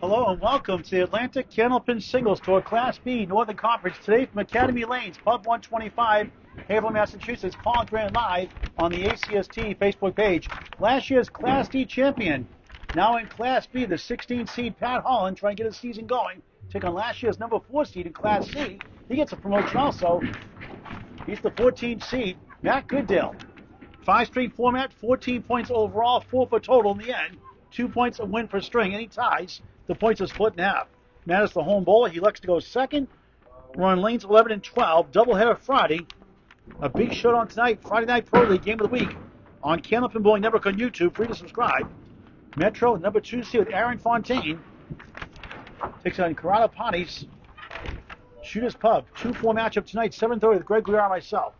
Hello and welcome to the Atlantic Candlepin Singles Tour Class B Northern Conference. Today from Academy Lanes, Pub 125, Haverhill, Massachusetts. Calling Grand live on the ACST Facebook page. Last year's Class D champion, now in Class B, the 16 seed Pat Holland, trying to get his season going. Take on last year's number 4 seed in Class C. He gets a promotion also. He's the 14 seed, Matt Goodale. 5-straight format, 14 points overall, 4 for total in the end. 2 points a win per string. Any ties, the points are split in half. Matt is the home bowler. He elects to go second. We're on lanes 11 and 12. Doubleheader Friday. A big show on tonight. Friday Night Pro League Game of the Week on Candlepin Bowling Network on YouTube. Free to subscribe. Metro, number 2 seed with Aaron Fontaine. Takes on Corrado Pontes. Shooters Pub. 2-4 matchup tonight. 7:30 with Greg Guiar and myself.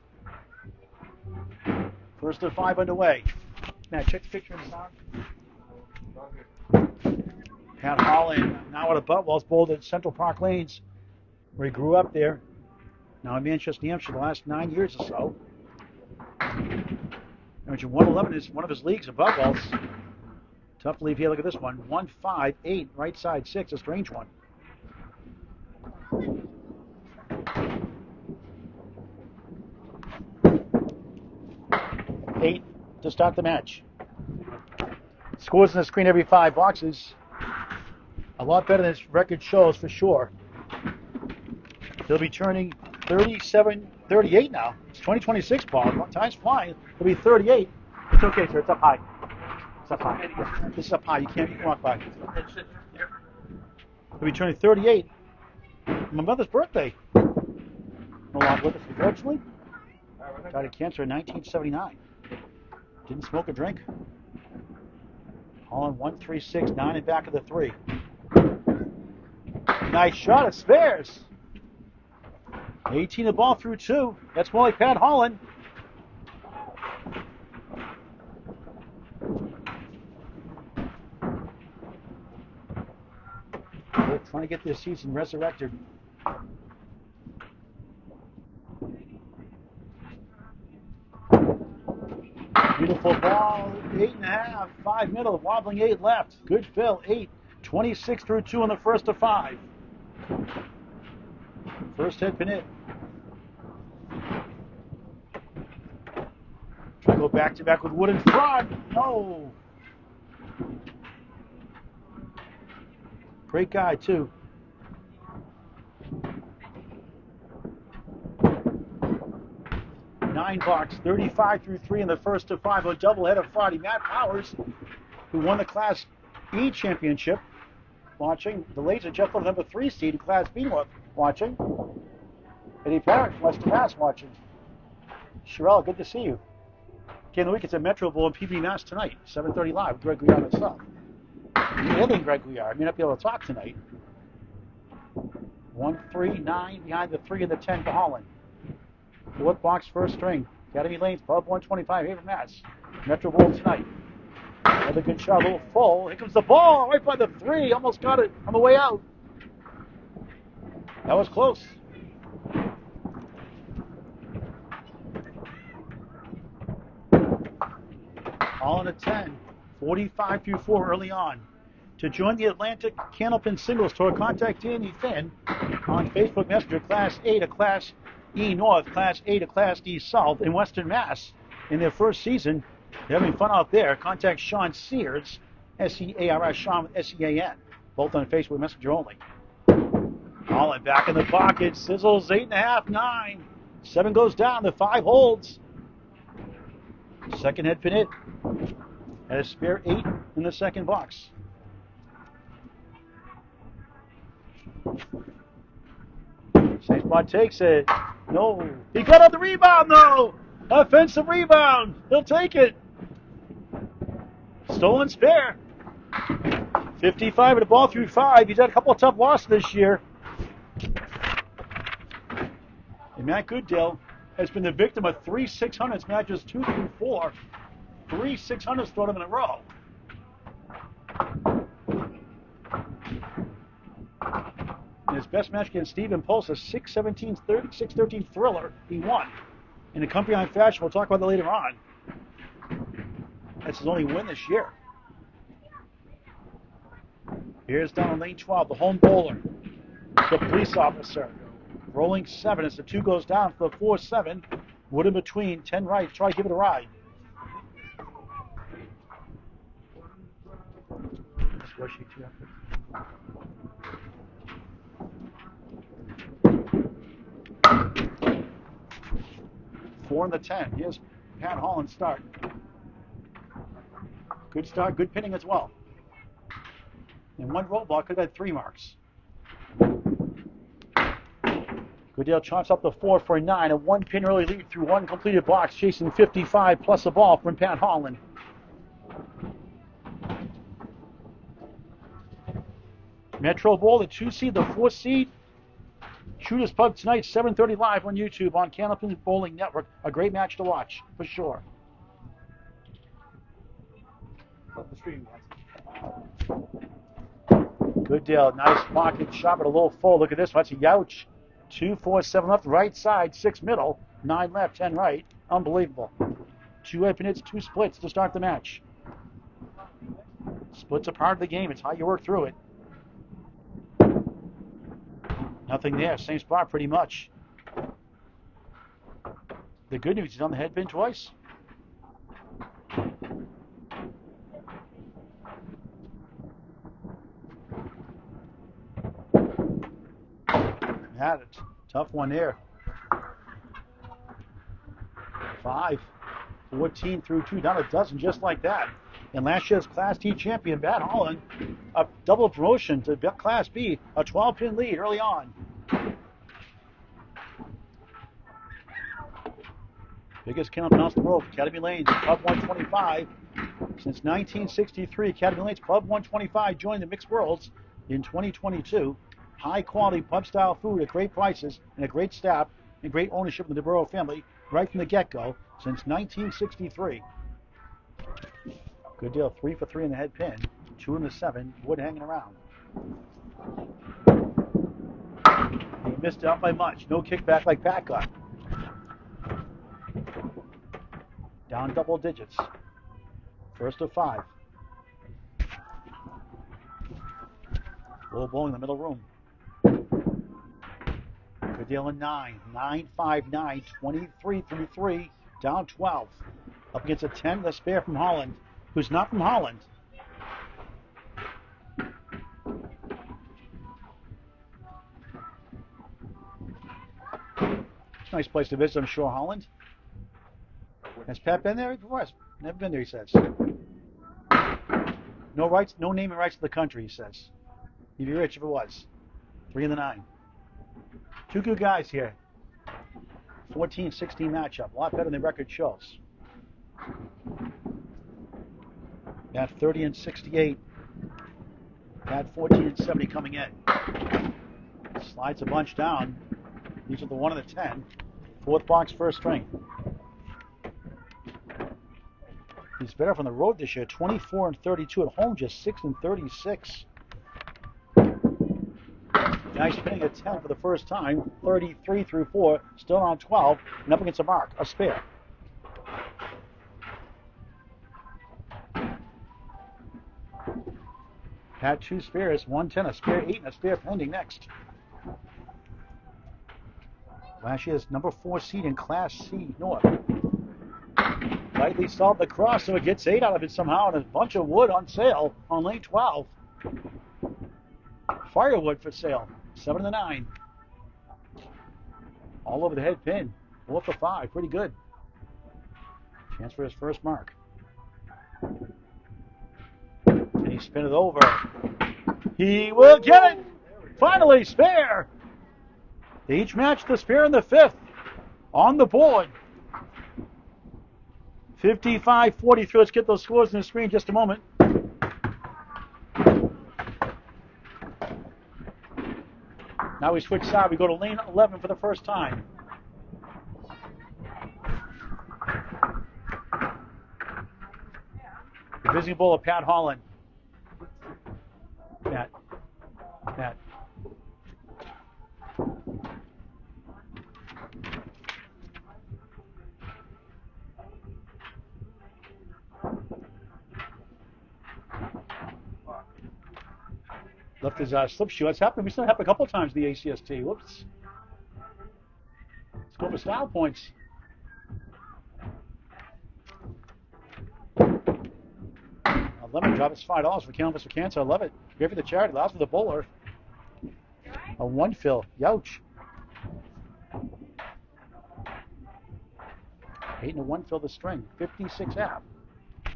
First of 5 underway. Matt, check the picture and sound. Pat Holland, now at a Buttwell's bowled at Central Park Lanes, where he grew up there. Now in Manchester, New Hampshire, the last 9 years or so. And 111 is one of his leagues at Buttwell's. Tough to leave here. Look at this one. 1-5-8, right side 6, a strange one. 8 to start the match. Scores on the screen every 5 boxes. A lot better than his record shows for sure. He'll be turning 38 now. It's 2026, Paul. Time's flying. He'll be 38. It's okay, sir. It's up high. It's up high. This is up high. You can't walk by. He'll be turning 38. My mother's birthday. No longer with us, unfortunately. Died of cancer in 1979. Didn't smoke or drink. Holland 1-3-6, 9 and back of the 3. Nice shot at spares. 18 the ball through 2. That's more like Pat Holland. They're trying to get this season resurrected. Beautiful ball, 8.5, 5 middle, wobbling 8 left. Good fill, 8, 26 through 2 on the first of 5. First hit pin it. Try to go back to back with Wood in front. No. Great guy, too. Nine box, 35 through 3 in the first of 5 on doubleheader Friday. Matt Powers, who won the Class E championship, watching. The Laser Jeff Love, number 3 seed in Class B North, watching. Eddie Parrott, Western Mass, watching. Sherelle, good to see you. Game of the week, it's at Metro Bowl in PB Mass tonight, 7:30 live with Greg Guiar himself. You're Greg Guiar. I may not be able to talk tonight. 1-3-9 behind the 3 and the 10 for Holland. Fourth box, first string. Academy Lanes, Pub 125, Haverhill, Mass. Metro Bowl tonight. Another good shot, a little full. Here comes the ball, right by the 3. Almost got it on the way out. That was close. All in a 10. 45 through 4 early on. To join the Atlantic Candlepin Singles Tour, contact Danny Finn on Facebook Messenger. Class A to Class E North, Class A to Class D South in Western Mass. In their first season, they're having fun out there. Contact Sean Sears, S-E-A-R-S, Sean with S-E-A-N. Both on Facebook Messenger only. Holland back in the pocket. Sizzles 8.5, 9. 7 goes down. The 5 holds. Second head pin it. And a spare 8 in the second box. Same spot takes it. No. He got on the rebound, though. Offensive rebound. He'll take it. Stolen spare. 55 with the ball through 5. He's had a couple of tough losses this year. And Matt Goodale has been the victim of 3 600s matches 2 through 4. 3 600s thrown him in a row. In his best match against Stephen Pulse, a 6-13 thriller, he won. In a company-on fashion, we'll talk about that later on. That's his only win this year. Here's down lane 12, the home bowler, the police officer. Rolling 7 as the 2 goes down for the 4-7. Wood in between, 10 right, try to give it a ride. Four in the 10. Here's Pat Holland's start. Good start, good pinning as well. And one roadblock could have had 3 marks. Goodale chops up the 4 for a 9. A 1-pin early lead through 1 completed box, chasing 55 plus a ball from Pat Holland. Metro Bowl, the 2 seed, the 4 seed. Shooters Pub tonight, 7:30 live on YouTube on Candlepin Bowling Network. A great match to watch, for sure. Goodale, nice pocket shot, but a little full. Look at this, that's a youch. 2, 4, 7 left, right side, 6 middle, 9 left, 10 right. Unbelievable. 2 open hits, 2 splits to start the match. Splits are part of the game. It's how you work through it. Nothing there. Same spot pretty much. The good news, he's on the head pin twice. Had it. Tough one there. 5, 14 through 2, down a dozen just like that. And last year's Class D champion, Pat Holland, a double promotion to Class B, a 12-pin lead early on. Biggest kennel off the road, Academy Lanes, Club 125. Since 1963, Academy Lanes Club 125 joined the Mixed Worlds in 2022. High-quality pub-style food at great prices and a great staff and great ownership of the DeBurrow family right from the get-go since 1963. Goodale 3 for 3 in the head pin, 2 in the 7, Wood hanging around. He missed out by much. No kickback like Pat got. Down double digits. First of 5. Low bowling in the middle room. Goodale in 9. 9, 5, 9, 23 through 3. Down 12. Up against a 10, the spare from Holland, who's not from Holland. Nice place to visit, I'm sure, Holland. Has Pat been there? Of course. Never been there, he says. No rights, no naming rights to the country, he says. He'd be rich if it was. 3 in the 9. 2 good guys here. 14-16 matchup. A lot better than the record shows. Pat 30 and 68. Pat 14 and 70 coming in. Slides a bunch down. These are the 1 and the 10. 4th box, first string. He's better from the road this year. 24 and 32 at home, just 6 and 36. Nice pinning at 10 for the first time. 33 through 4, still on 12, and up against a mark, a spare. Pat 2 spares, 110, a spare 8, and a spare pending next. Last year's number 4 seed in Class C North. Lightly solved the cross, so it gets 8 out of it somehow, and a bunch of wood on sale on lane 12. Firewood for sale, 7 to 9. All over the head pin, 4 for 5, pretty good. Chance for his first mark. And he spin it over. He will get it! Finally, spare! They each match the spare in the 5th. On the board. 55-43. Let's get those scores on the screen in just a moment. Now we switch side. We go to lane 11 for the first time. The visiting bowl of Pat Holland. Pat. Left his slip shoe. That's happened. We saw it happen a couple times in the ACST. Whoops. Let's go for style points. A lemon drop is $5 for Candlepin for cancer. I love it. Great for the charity. Allows for the bowler. A one fill. Youch. 8 and a 1 fill the string. 56 half.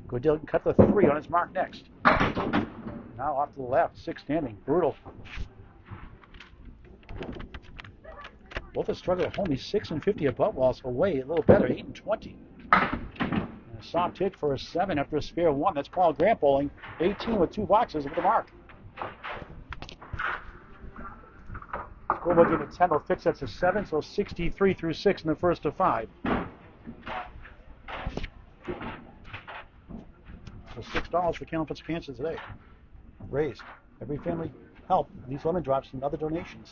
Goodale can cut the 3 on his mark next. Now off to the left. 6 standing. Brutal. Both are struggling at home. He's 6 and 50 at butt walls. Away a little better. 8 and 20. And a soft hit for a 7 after a spare 1. That's Paul Grant bowling. 18 with 2 boxes over the mark. Scoreboard game at 10 will fix that to 7, so 63 through 6 in the first of 5. So $6 for Candlepin's cancer today. Raised. Every family help. These lemon drops and other donations.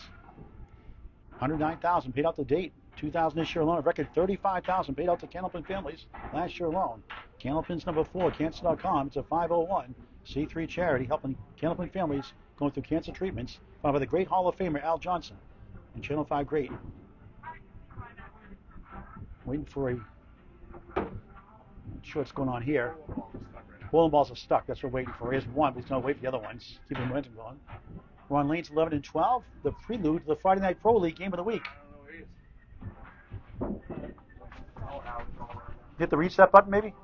$109,000 paid out to date. $2,000 this year alone. A record $35,000 paid out to Candlepin families last year alone. Candlepin's number 4, cancer.com. It's a 501c3 charity helping Candlepin families going through cancer treatments. Founded by the great Hall of Famer Al Johnson and Channel 5 great. Waiting for a. Not sure what's going on here. Bowling balls are stuck. That's what we're waiting for. Here's one, but he's going to wait for the other ones. Keep the momentum going. We're on lanes 11 and 12. The prelude to the Friday Night Pro League game of the week. Hit the reset button, maybe?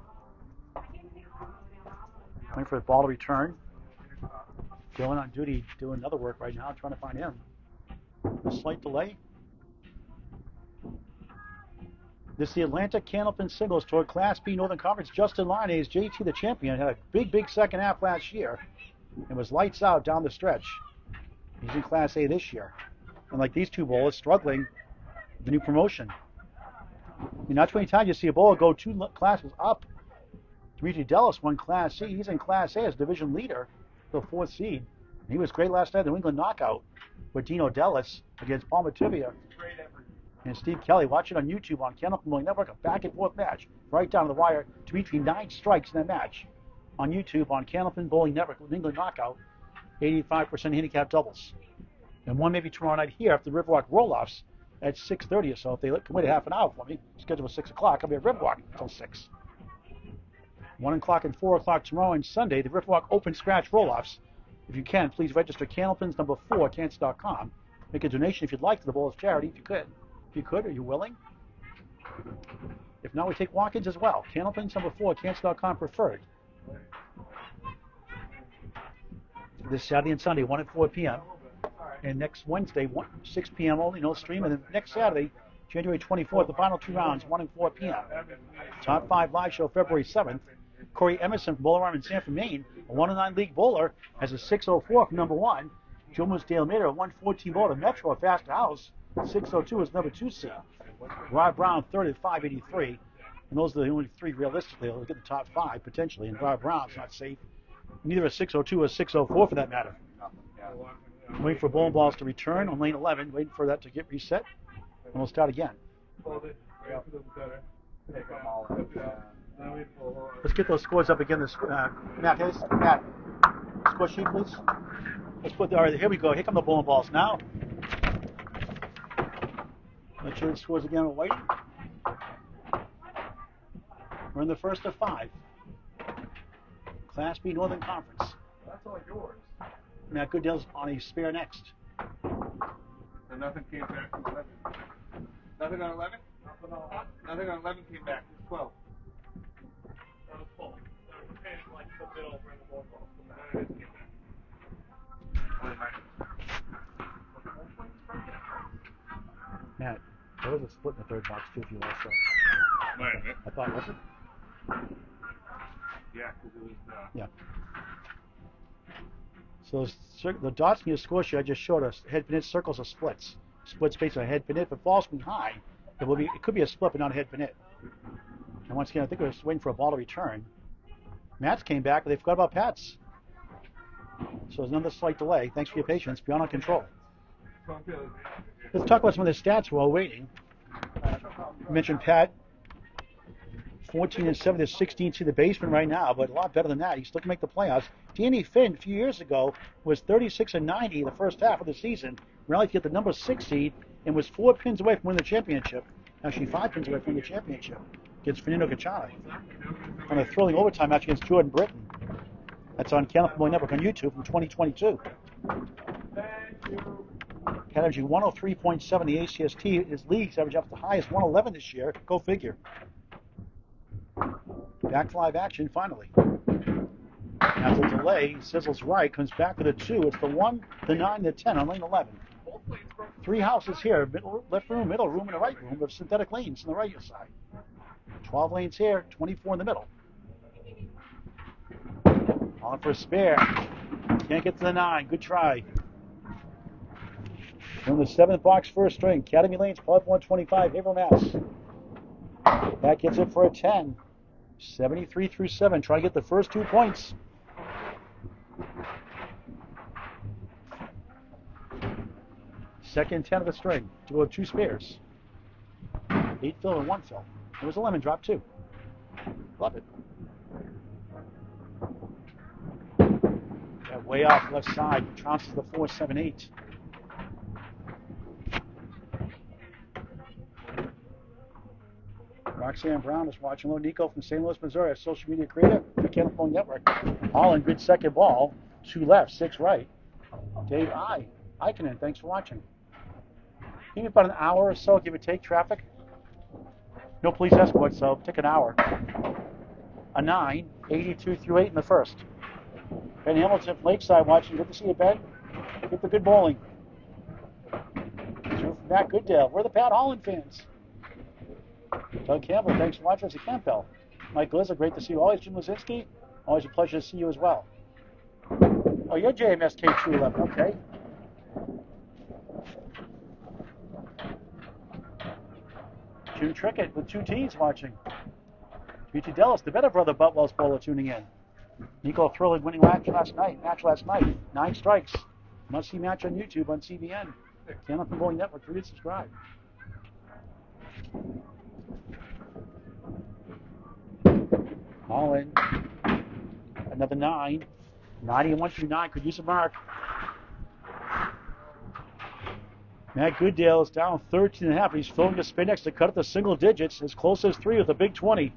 Waiting for the ball to return. Dylan on duty doing other work right now, trying to find him. A slight delay. This is the Atlanta Candlepin Singles Tour Class B Northern Conference. Justin Linnaeus, JT the champion, had a big second half last year and was lights out down the stretch. He's in Class A this year. And like these two bowlers, struggling with the new promotion. I mean, not too many times you see a bowler go 2 classes up. Dimitri Delis won Class C. He's in Class A as division leader, the 4th seed. He was great last night in the New England knockout with Dino Delis against Paul Mativia. And Steve Kelly. Watch it on YouTube on Candlepin Bowling Network. A back and forth match right down to the wire. Dimitri 9 strikes in that match on YouTube on Candlepin Bowling Network with New England knockout. 85% handicap doubles. And one maybe tomorrow night here after the Riverwalk roll-offs at 6:30 or so. If they can wait a half an hour for me, schedule at 6 o'clock. I'll be at Riverwalk until 6. 1 o'clock and 4 o'clock tomorrow and Sunday, the Riverwalk Open Scratch roll-offs. If you can, please register Candlepin's number 4, cancer.com. Make a donation if you'd like to the Bowlers Charity, if you could. If you could, are you willing? If not, we take walk-ins as well. Candlepin's number 4, cancer.com preferred. This Saturday and Sunday, 1 and 4 p.m. And next Wednesday, 6 p.m. only, no stream. And then next Saturday, January 24th, the final 2 rounds, 1 and 4 p.m. Top 5 live show February 7th. Corey Emerson from Bowler Arm in Sanford, Maine, a 109 league bowler, has a 604 from number 1. Joe Musdale Mater, a 114 bowler. Metro, a faster house, 602 is number 2 seed. Rob Brown, third at 583. And those are the only 3 realistically. They'll get the top 5 potentially. And Rob Brown's not safe. Neither a 602 or 604 for that matter. Waiting for bowling balls to return on lane 11. Waiting for that to get reset. And we'll start again. Let's get those scores up again. Matt, score sheet, please. Let's put. All right, here we go. Here come the bowling balls now. Make sure the scores again. We're waiting. We're in the first of 5. Class B Northern Conference. That's all yours. Matt Goodale's on a spare next. So nothing came back from 11. Nothing on 11? Nothing on 11 came back. It's 12. That was full. That was like the middle where the ball falls. None of it came back. Matt, there was a split in the third box too if you want to. Wait a minute. I thought, was it? Yeah, because it was. Yeah. So the dots in your score sheet I just showed us, head pin hit circles are splits. Splits based on head pin hit. If it falls behind, it could be a split but not a head pin hit. And once again, I think we're just waiting for a ball to return. Matt's came back, but they forgot about Pat's. So there's another slight delay. Thanks for your patience. Beyond our control. Let's talk about some of the stats while waiting. You mentioned Pat. 14-7 to 16 to the basement right now, but a lot better than that. He still can make the playoffs. Danny Finn, a few years ago, was 36-90 in the first half of the season. Rallied to get the number 6 seed and was 4 pins away from winning the championship. Actually, 5 pins away from the championship against Fernando Cachana on a thrilling overtime match against Jordan Britton. That's on Candlepin Network on YouTube from 2022. Had averaging 103.7 the ACST. His league's average up to the highest 111 this year. Go figure. Back to live action finally. After the delay, Sizzle's right, comes back with a 2. It's the 1, the 9, the 10 on lane 11. 3 houses here, left room, middle room, and a right room with synthetic lanes on the right side. 12 lanes here, 24 in the middle. On for a spare. Can't get to the 9. Good try. From the 7th box, first string. Academy Lanes, Pub 125, Haverhill, Mass. That gets it for a 10. 73 through 7. Try to get the first 2 points. Second 10 of the string. To go 2 spares. 8 fill and 1 fill. There was a lemon drop too. Love it. Way off left side. Trounces the 4-7-8. Roxanne Brown is watching. Hello, Nico from St. Louis, Missouri, a social media creator for Candlepin Network. Holland, good second ball. 2 left, 6 right. Dave Ikonen, thanks for watching. Give me about an hour or so, give or take traffic. No police escort, so take an hour. A 9, 82 through 8 in the first. Ben Hamilton from Lakeside watching. Good to see you, Ben. Get the good bowling. From Matt Goodale. We're the Pat Holland fans. Doug Campbell, thanks for watching us at Campbell. Mike Glizza, great to see you always. Jim Lazinski, always a pleasure to see you as well. Oh, you're JMSK211, okay. Jim Trickett with 2 teams watching. BT Dellis, the better brother Butwell's bowler tuning in. Nico thrilling winning match last night. 9 strikes. Must-see match on YouTube on CBN. Candlepin Bowling Network. Read and subscribe. Holland. Another 9. 91 through 9. Could use a mark. Matt Goodale is down 13.5. He's filling the spin next to cut at the single digits. As close as 3 with a big 20.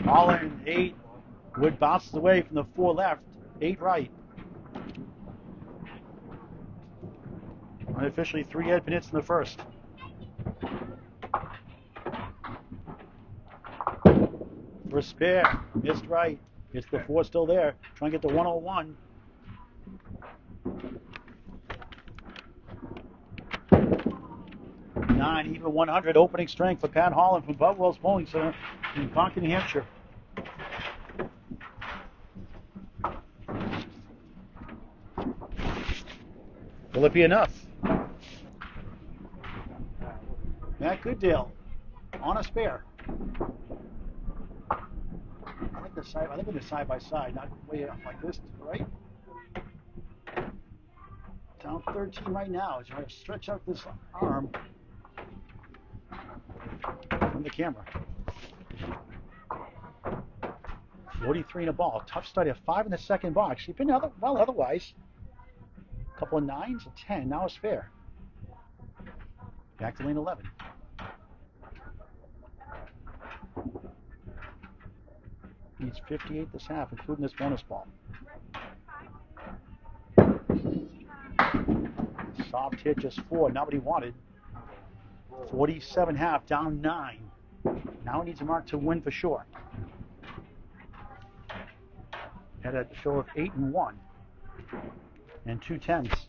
Holland, 8. Wood bounces away from the 4 left. 8 right. Unofficially 3 head hits in the first. For a spare. Missed right. It's the 4 still there. Trying to get to 101. Nine, even 100 opening strength for Pat Holland from Butwell's Bowling Center in Concord, New Hampshire. Will it be enough? Matt Goodale on a spare. I think we're side by side, not way up like this, right? Down 13 right now. He's trying to stretch out this arm from the camera. 43 in a ball. Tough study. A 5 in the second box. He's been well otherwise. A couple of 9s, a 10. Now a spare. Back to lane 11. Needs 58 this half, including this bonus ball. Soft hit, just 4. Not what he wanted. 47 half, down 9. Now he needs a mark to win for sure. Had a show of 8 and 1. And 2 10s.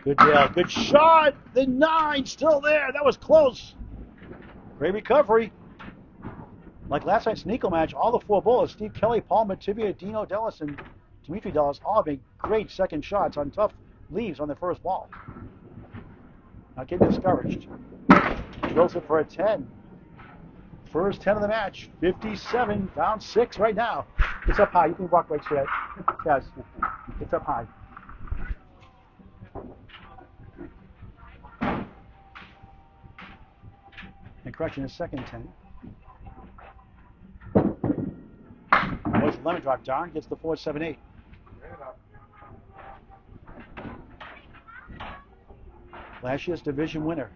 Goodale, good shot. The 9 still there. That was close. Great recovery. Like last night's Nico match, all the 4 bowlers, Steve Kelly, Paul Matibia, Dino Dellis, and Dimitri Dellis, all made great second shots on tough leaves on the first ball. Not getting discouraged. Drills it for a 10. First 10 of the match. 57, down 6 right now. It's up high. You can walk right to that. Yes, it's up high. And correction is second 10. Boys, lemon drop down, gets the 4-7-8. Last year's division winner.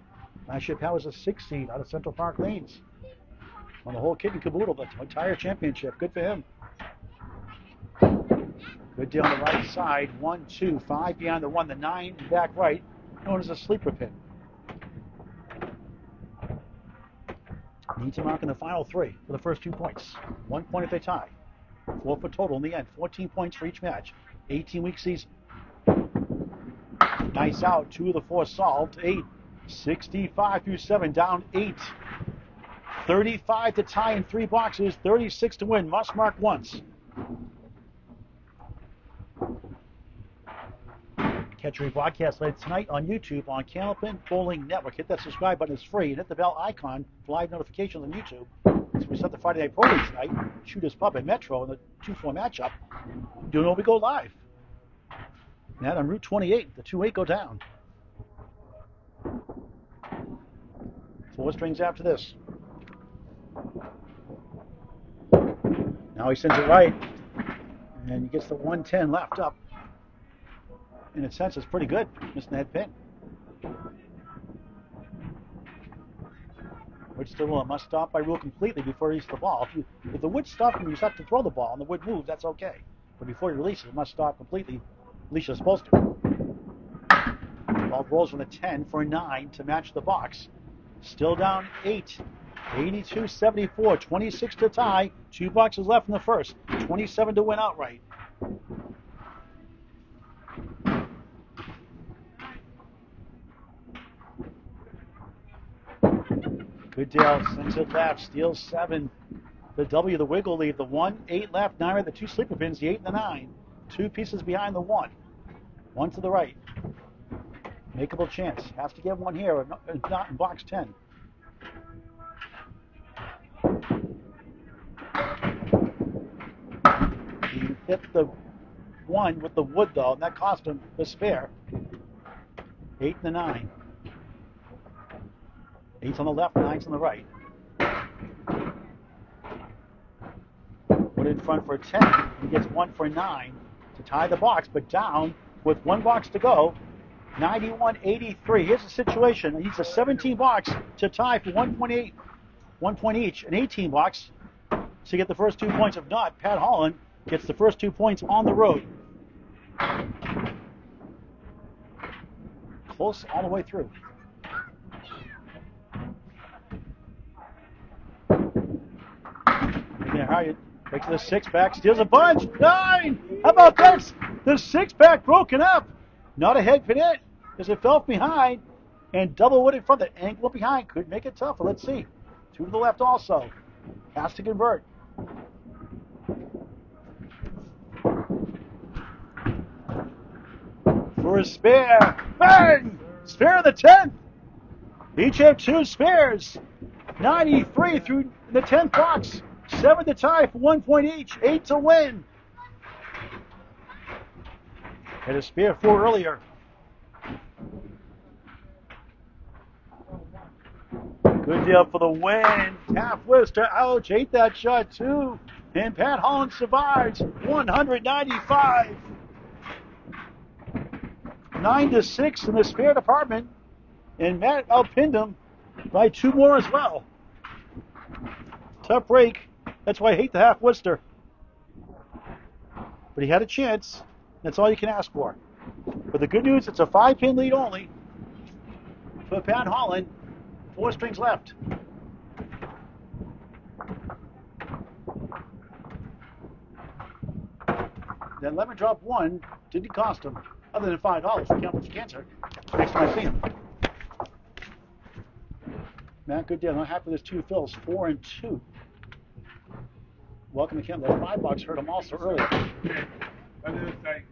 Last year, Pat was a 6 seed out of Central Park Lanes. On the whole kit and caboodle, the entire championship. Good for him. Goodale on the right side. 1, 2, 5 behind the 1, the 9 back right, known as a sleeper pin. Need to mark in the final 3 for the first 2 points. 1 point if they tie. 4 for total in the end. 14 points for each match. 18-week season. Nice out. 2 of the 4 solved. 8. 65 through 7. Down 8. 35 to tie in 3 boxes. 36 to win. Must mark once. Catch your rebroadcast later tonight on YouTube on Candlepin Bowling Network. Hit that subscribe button. It's free. And hit the bell icon for live notifications on YouTube. So we set the Friday Night Pro League tonight. Shooters Pub at Metro in the 2-4 matchup. Doing when we go live. Now on Route 28, the 2-8 go down. 4 strings after this. Now he sends it right. And he gets the 110 left up. In a sense, it's pretty good, missing that pin. Wood still must stop by rule completely before he releases the ball. If the wood stops and you start to throw the ball and the wood moves, that's okay. But before you release it, it must stop completely. At least you're supposed to. Ball rolls from the 10 for a 9 to match the box. Still down 8. 82-74, 26 to tie. 2 boxes left in the first. 27 to win outright. Goodale sends it left, steals 7. The W, the wiggle lead, the 1, 8 left, 9 right, the 2 sleeper pins, the 8 and the 9. 2 pieces behind the 1. 1 to the right. Makeable chance. Has to get 1 here, not in box 10. He hit the 1 with the wood though, and that cost him the spare. 8 and the 9. 8's on the left, 9's on the right. Put in front for 10. He gets 1 for 9 to tie the box, but down with 1 box to go. 91-83. Here's the situation. He needs a 17 box to tie for 1.8, 1 point each, an 18 box to get the first 2 points. If not, Pat Holland gets the first 2 points on the road. Close all the way through. Harriet takes the 6-pack, steals a bunch. 9! How about this? The 6-pack broken up. Not a head pin it as it fell behind. And double wood in front. The angle behind could make it tougher. Let's see. 2 to the left also. Has to convert. For a spare. Bang! Spare the 10th. Each have 2 spares. 93 through the 10th box. 7 to tie for 1 point each. 8 to win. Had a spare 4 earlier. Goodale for the win. Taft Worcester, ouch. Ate that shot too. And Pat Holland survives. 195. 9 to 6 in the spare department. And Matt outpinned him by 2 more as well. Tough break. That's why I hate the half Worcester. But he had a chance. That's all you can ask for. But the good news, it's a 5-pin lead only for Pat Holland. 4 strings left. That lemon drop 1 didn't cost him, other than $5 for Candlepin Cancer. Next time I see him. Matt Goodale, not happy with his 2 fills, 4 and 2. Welcome to Candlepin. That $5 hurt him also earlier. On the other side,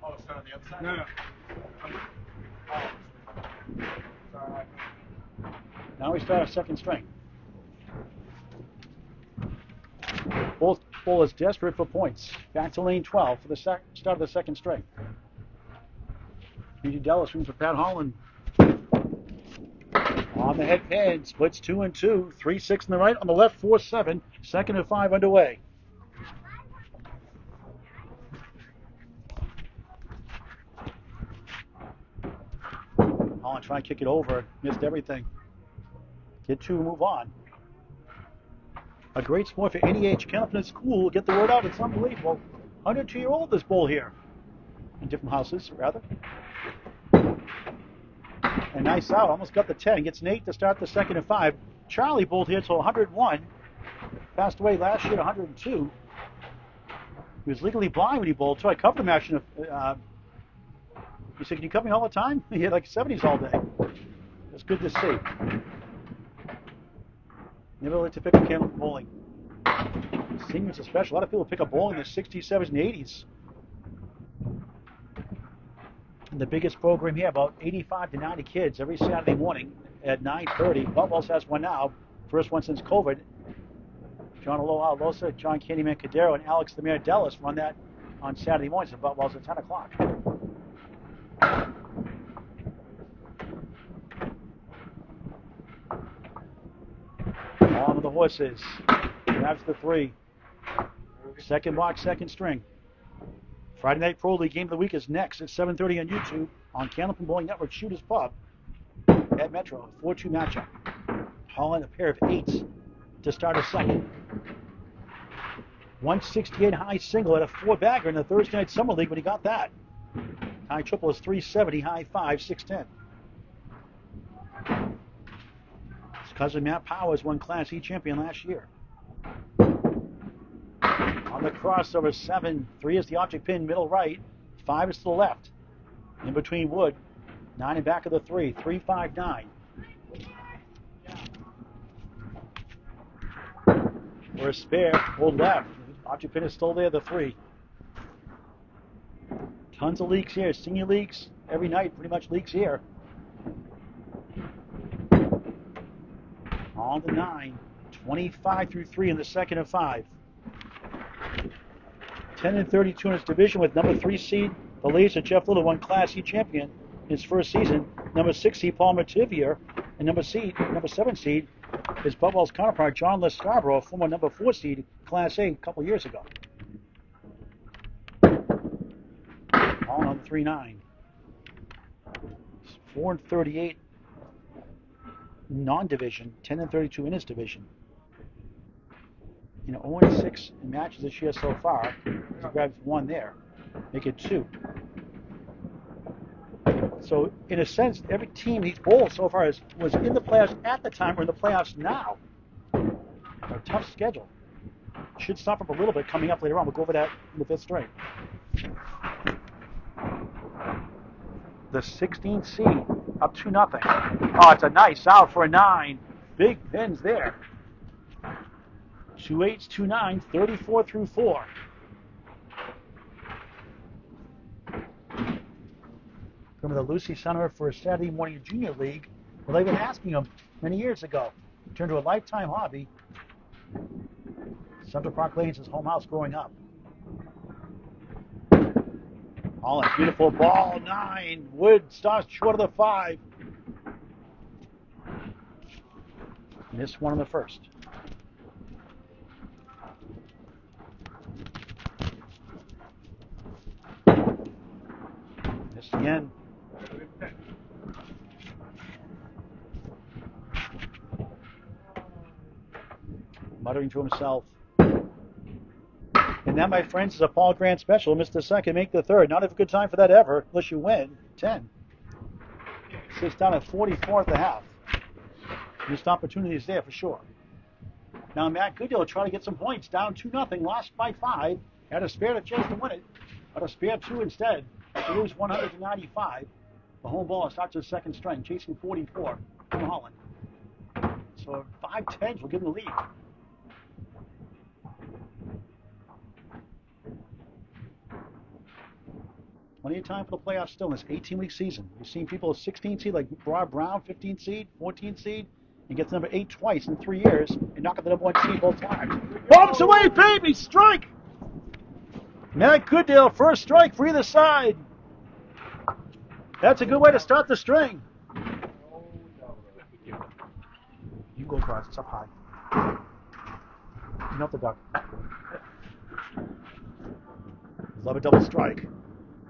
Oh, it's not on the other side? no. Now we start our second string. Both bowl is desperate for points. Back to lane 12 for the start of the second string. Goodale swings for Pat Holland. On the head pin, splits 2 and 2, 3-6 on the right, on the left 4-7, second and 5 underway. Holland trying to kick it over, missed everything. Get 2, move on. A great sport for any age. Candlepin is cool. Get the word out. It's unbelievable. 102-year-old this bull here. In different houses, rather. A nice out. Almost got the 10. Gets an 8 to start the second and 5. Charlie bowled here till 101. Passed away last year at 102. He was legally blind when he bowled, so I covered him actually. He said, "Can you cover me all the time?" He had like 70s all day. It's good to see. Never like to pick up Candlepin bowling. Seniors especially. A lot of people pick up bowling in the 60s, 70s, and 80s. And the biggest program here, about 85 to 90 kids every Saturday morning at 9:30. Bubbles has one now. First one since COVID. John Aloha Losa, John Candyman Cadero, and Alex the Mayor Dellis run that on Saturday mornings at Bubbles at 10 o'clock. On with the horses. Grabs the 3. Second box, second string. Friday Night Pro League Game of the Week is next at 7:30 on YouTube on Candlepin Bowling Network Shooters Pub at Metro. 4-2 matchup. Holland a pair of 8s to start a second. 168 high single at a 4-bagger in the Thursday Night Summer League when he got that. High triple is 370, high 5, 610. His cousin Matt Powers won Class E champion last year. On the crossover, 7, 3 is the object pin, middle right, 5 is to the left. In between wood, 9 in back of the 3, 3, 5, 9. For a spare, hold left. Object pin is still there, the 3. Tons of leaks here, senior leaks, every night pretty much leaks here. On the 9, 25 through 3 in the second and 5. 10 and 32 in his division with number 3 seed, the Laser Jeff Little, won Class E champion in his first season. Number 6 seed, Paul Mativier, and number 7 seed, is Bubbles' counterpart, John Les Scarborough, former number 4 seed, Class A, a couple years ago. All on 3-9. 4 and 38 non-division, 10 and 32 in his division. 0 and 6 in matches this year so far. He grabs 1 there, make it 2. So in a sense, every team he's bowled so far was in the playoffs at the time or in the playoffs now. A tough schedule. Should stop up a little bit coming up later on. We'll go over that in the 5th straight. The 16th seed up 2-0. Oh, it's a nice out for a 9. Big pins there. 2 8s, 2 9s, 34 through 4. From the Lucy Center for a Saturday morning junior league. Well, they've been asking him many years ago. It turned to a lifetime hobby. Central Park Lane's his home house growing up. Holland, beautiful ball, 9. Wood starts short of the 5. Missed one on the first. Missed again. Muttering to himself. And that, my friends, is a Paul Grant special. Missed the second, make the third. Not a good time for that ever, unless you win. 10. Sits down at 44 at the half. Missed opportunities there for sure. Now Matt Goodale trying to get some points. Down 2-0, lost by 5. Had a spare to chase to win it. But a spare 2 instead. To lose 195. The home ball starts at second string, chasing 44 from Holland. So 5-10s will give him the lead. Plenty of time for the playoffs still in this 18-week season. We've seen people 16 seed like Rob Brown, 15 seed, 14 seed, He gets number 8 twice in 3 years and knocked out the number 1 seed both times. Bumps away, baby! Strike! Matt Goodale, first strike for either side. That's a good way to start the string. You can go across. It's up high. Not the duck. Love a double strike.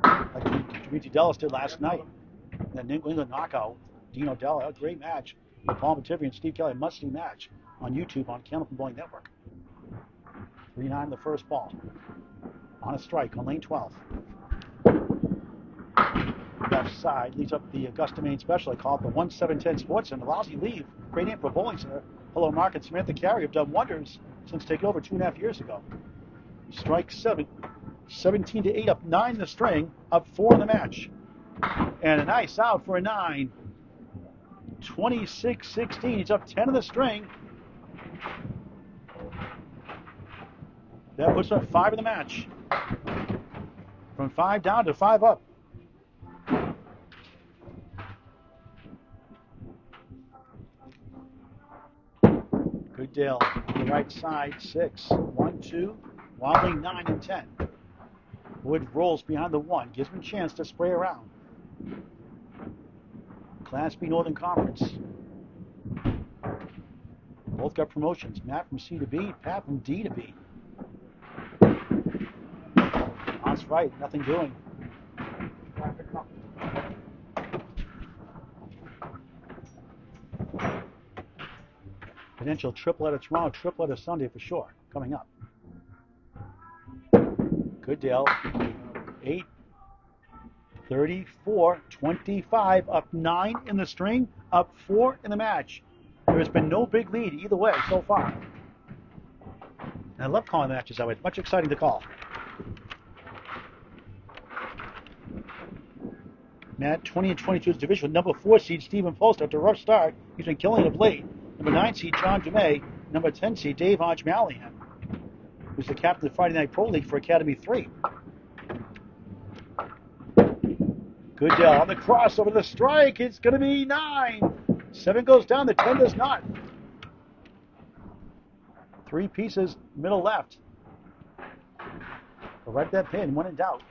Like Dimitri Dallas did last night. In the New England knockout. Dino Della, a great match. Paul Mativi and Steve Kelly, a must-see match on YouTube on Candlepin Bowling Network. 3-9 the first ball. On a strike on lane 12. Left side leads up the Augusta Main Special. I call it the 1710 Sports Center. Lousy leave. Great name for a bowling center. Hello, Mark and Samantha Carey have done wonders since taking over 2.5 years ago. Strike 7. 17-8 up 9 in the string. Up 4 in the match. And a nice out for a 9. 26-16. He's up 10 in the string. That puts him at 5 in the match. From 5 down to 5 up. Goodale on the right side, 6. 1, 2. Wobbling 9 and 10. Wood rolls behind the 1. Gives him a chance to spray around. Class B Northern Conference. Both got promotions. Matt from C to B, Pat from D to B. That's right, nothing doing. Potential triplet tomorrow, triplet Sunday for sure, coming up. Goodale, 8, 34, 25, up 9 in the string, up 4 in the match. There has been no big lead either way so far. And I love calling matches that way. It's much exciting to call. Matt, 20 and 22 is division. Number 4 seed Stephen Post after a rough start. He's been killing it of late. Number 9 seed John DeMay. Number 10 seed Dave Hodge-Mallahan, who's the captain of the Friday Night Pro League for Academy 3. Goodale on the cross over the strike. It's going to be 9. 7 goes down. The 10 does not. 3 pieces, middle left. But right at that pin, when in doubt.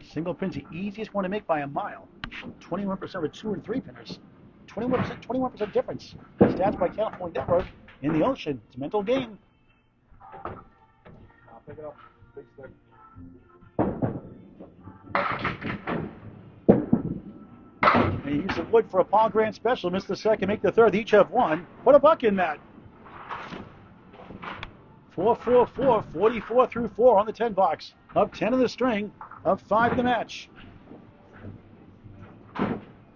Single pin's the easiest one to make by a mile. 21% with 2 and 3 pinners. 21% difference. Stats by Candlepin Network in the ocean. It's a mental game. I'll pick it up. Big stick. And you use the wood for a Paul Grant special. Miss the second, make the third. They each have 1. Put a buck in that. 4, 4, 4. 44 through 4 on the 10 box. Up 10 in the string. Up 5 in the match.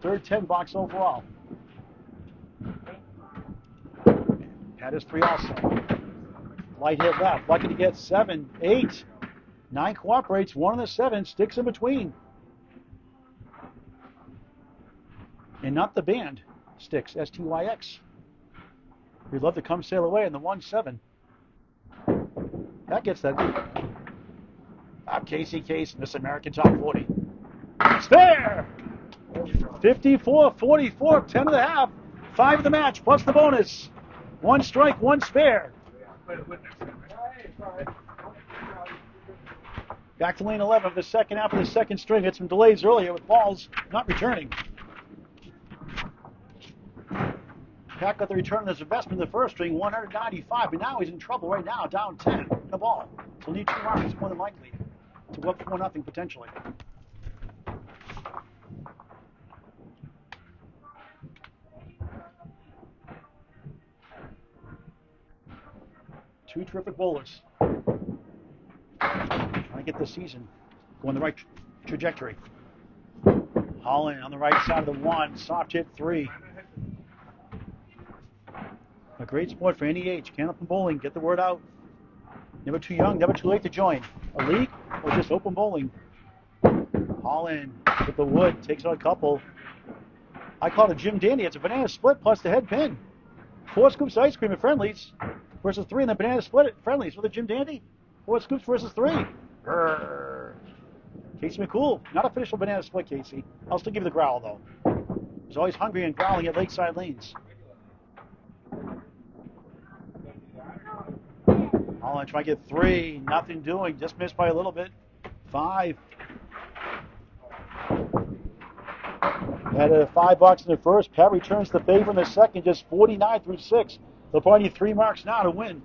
Third 10 box overall. Pat is 3 also. Light hit left. Lucky to get 7, 8. 9 cooperates. 1 on the 7. Sticks in between. And not the band. Sticks. STYX. We'd love to come sail away in the 1-7. That gets that. Up Casey Case, Miss American Top 40. It's there! 54-44, 10 and a half. 5 of the match, plus the bonus. 1 strike, 1 spare. Back to lane 11 of the second half of the second string. Had some delays earlier with balls not returning. Pat got the return on his investment in the first string, 195, but now he's in trouble right now, down 10 in the ball. He'll need 2 marks, more than likely, to go up 4-0 potentially. Two terrific bowlers. Trying to get this season going the right trajectory. Holland on the right side of the 1, soft hit 3. A great sport for any age. Candlepin Bowling, get the word out. Never too young, never too late to join. A league or just open bowling. Holland with the wood, takes out a couple. I call it a Jim Dandy. It's a banana split plus the head pin. 4 scoops of ice cream at Friendly's versus 3 in the banana split at Friendly's with a Jim Dandy. 4 scoops versus 3. Grrr. Casey McCool, not official banana split, Casey. I'll still give you the growl, though. He's always hungry and growling at Lakeside Lanes. Holland trying to get 3. Nothing doing. Just missed by a little bit. 5. Had a $5 in the first. Pat returns the favor in the second. Just 49 through 6. They'll probably need 3 marks now to win.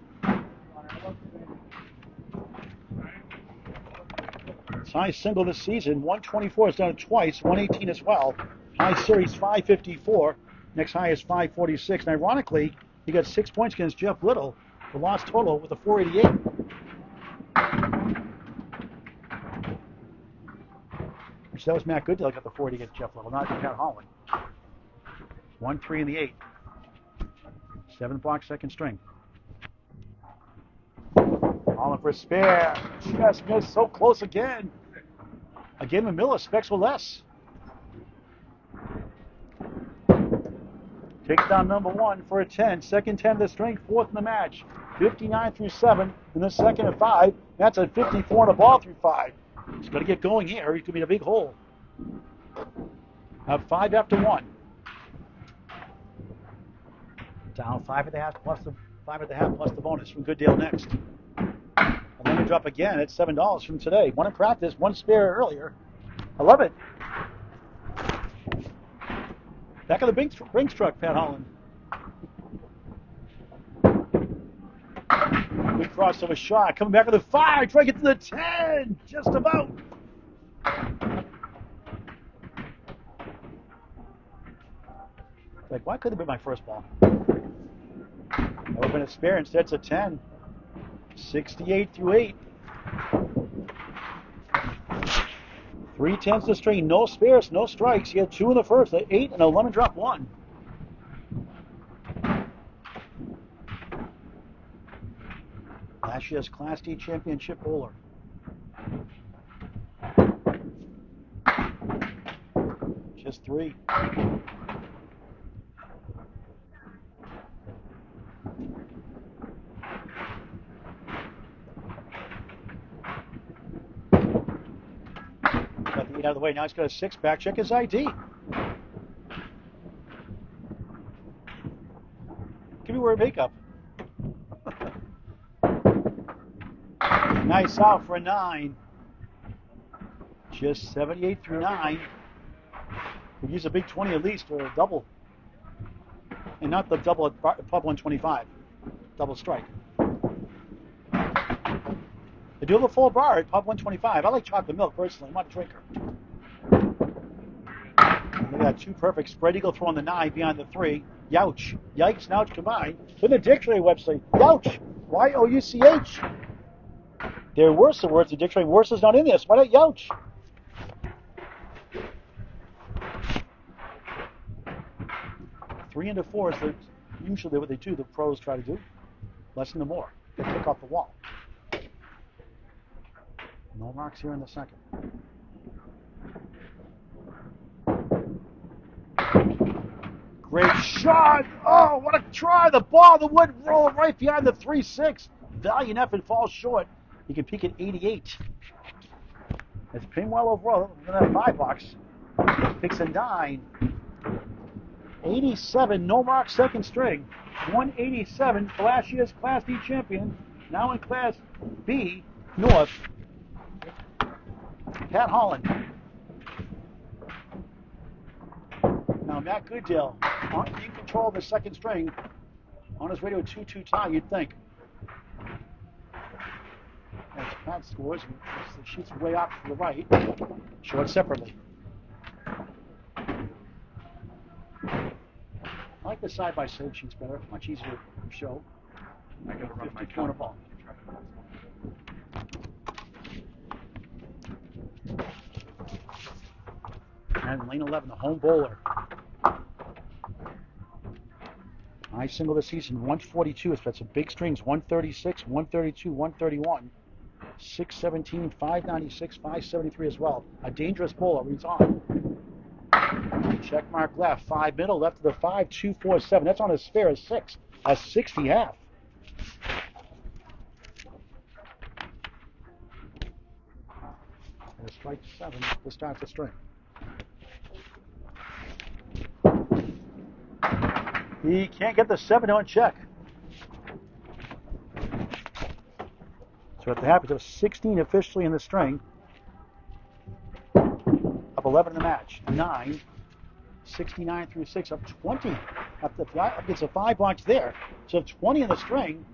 It's high single this season. 124 has done it twice. 118 as well. High series 554. Next high is 546. And ironically, he got 6 points against Jeff Little. The loss total with a 488. Which that was Matt Goodale got the 40 against Jeff Little, not Pat Holland. 1-3 in the 8. 7-box second string. Holland for a spare. Just missed so close again. Again, Miller specs with less. Takes down number 1 for a 10. Second 10 of the string, 4th in the match. 59 through 7 in the second at 5. That's a 54 and a ball through 5. He's got to get going here. He could be in a big hole. Up 5 after 1. Down 5.5 plus the 5.5 plus the bonus from Goodale next. And then we drop again at $7 from today. 1 in practice, 1 spare earlier. I love it. Back of the Brinks truck, Pat Holland. Good crossover shot. Coming back with the 5. Trying to get to the 10. Just about. Like, why couldn't it be my first ball? That would have been a spare. Instead, it's a 10. 68 through 8. 3 10s to string. No spares, no strikes. He had 2 in the first. 8 and a lemon drop 1. Last year's Class D championship bowler. Just 3. Got the 8 out of the way. Now he's got a 6 back. Check his ID. Give me wear makeup. Nice out for a 9. Just 78 through 9. Could use a big 20 at least or a double. And not the double at Pub 125. Double strike. They do have a full bar at Pub 125. I like chocolate milk personally. I'm not a drinker. They got 2 perfect. Spread eagle throw on the 9 behind the 3. Youch. Yikes and ouch combined. In the dictionary website. Youch. Y-O-U-C-H. There are worse words in the dictionary. Worse is not in this. Why not youch? Three into 4 is usually what they do. The pros try to do. Less than the more. They kick off the wall. No marks here in the second. Great shot. Oh, what a try. The ball, the wood roll right behind the 3-6. Valiant effort falls short. He can peak at 88. It's paying well overall. We're going to have $5. Picks a 9. 87, no mark second string. 187 for last year's Class D champion. Now in Class B North. Pat Holland. Now Matt Goodale in control of the second string. On his way to a 2-2 tie, you'd think. As Pat scores, the sheets way off to the right. Show it separately. I like the side-by-side sheets better. Much easier to show. I gotta run my 50 corner ball. And lane 11, the home bowler. High single this season, 142. That's a big strings, 136, 132, 131, 617, 596, 573 as well. A dangerous bowler when he's on. Check mark left, 5 middle, left to the 5, 2, 4, 7. That's on a spare, a 6, a 60 half. And a strike 7 to start the string. He can't get the 7 on check. So at the half, it's up 16 officially in the string. Up 11 in the match. 9. 69 through 6. Up 20. Up gets a 5 box there. So 20 in the string.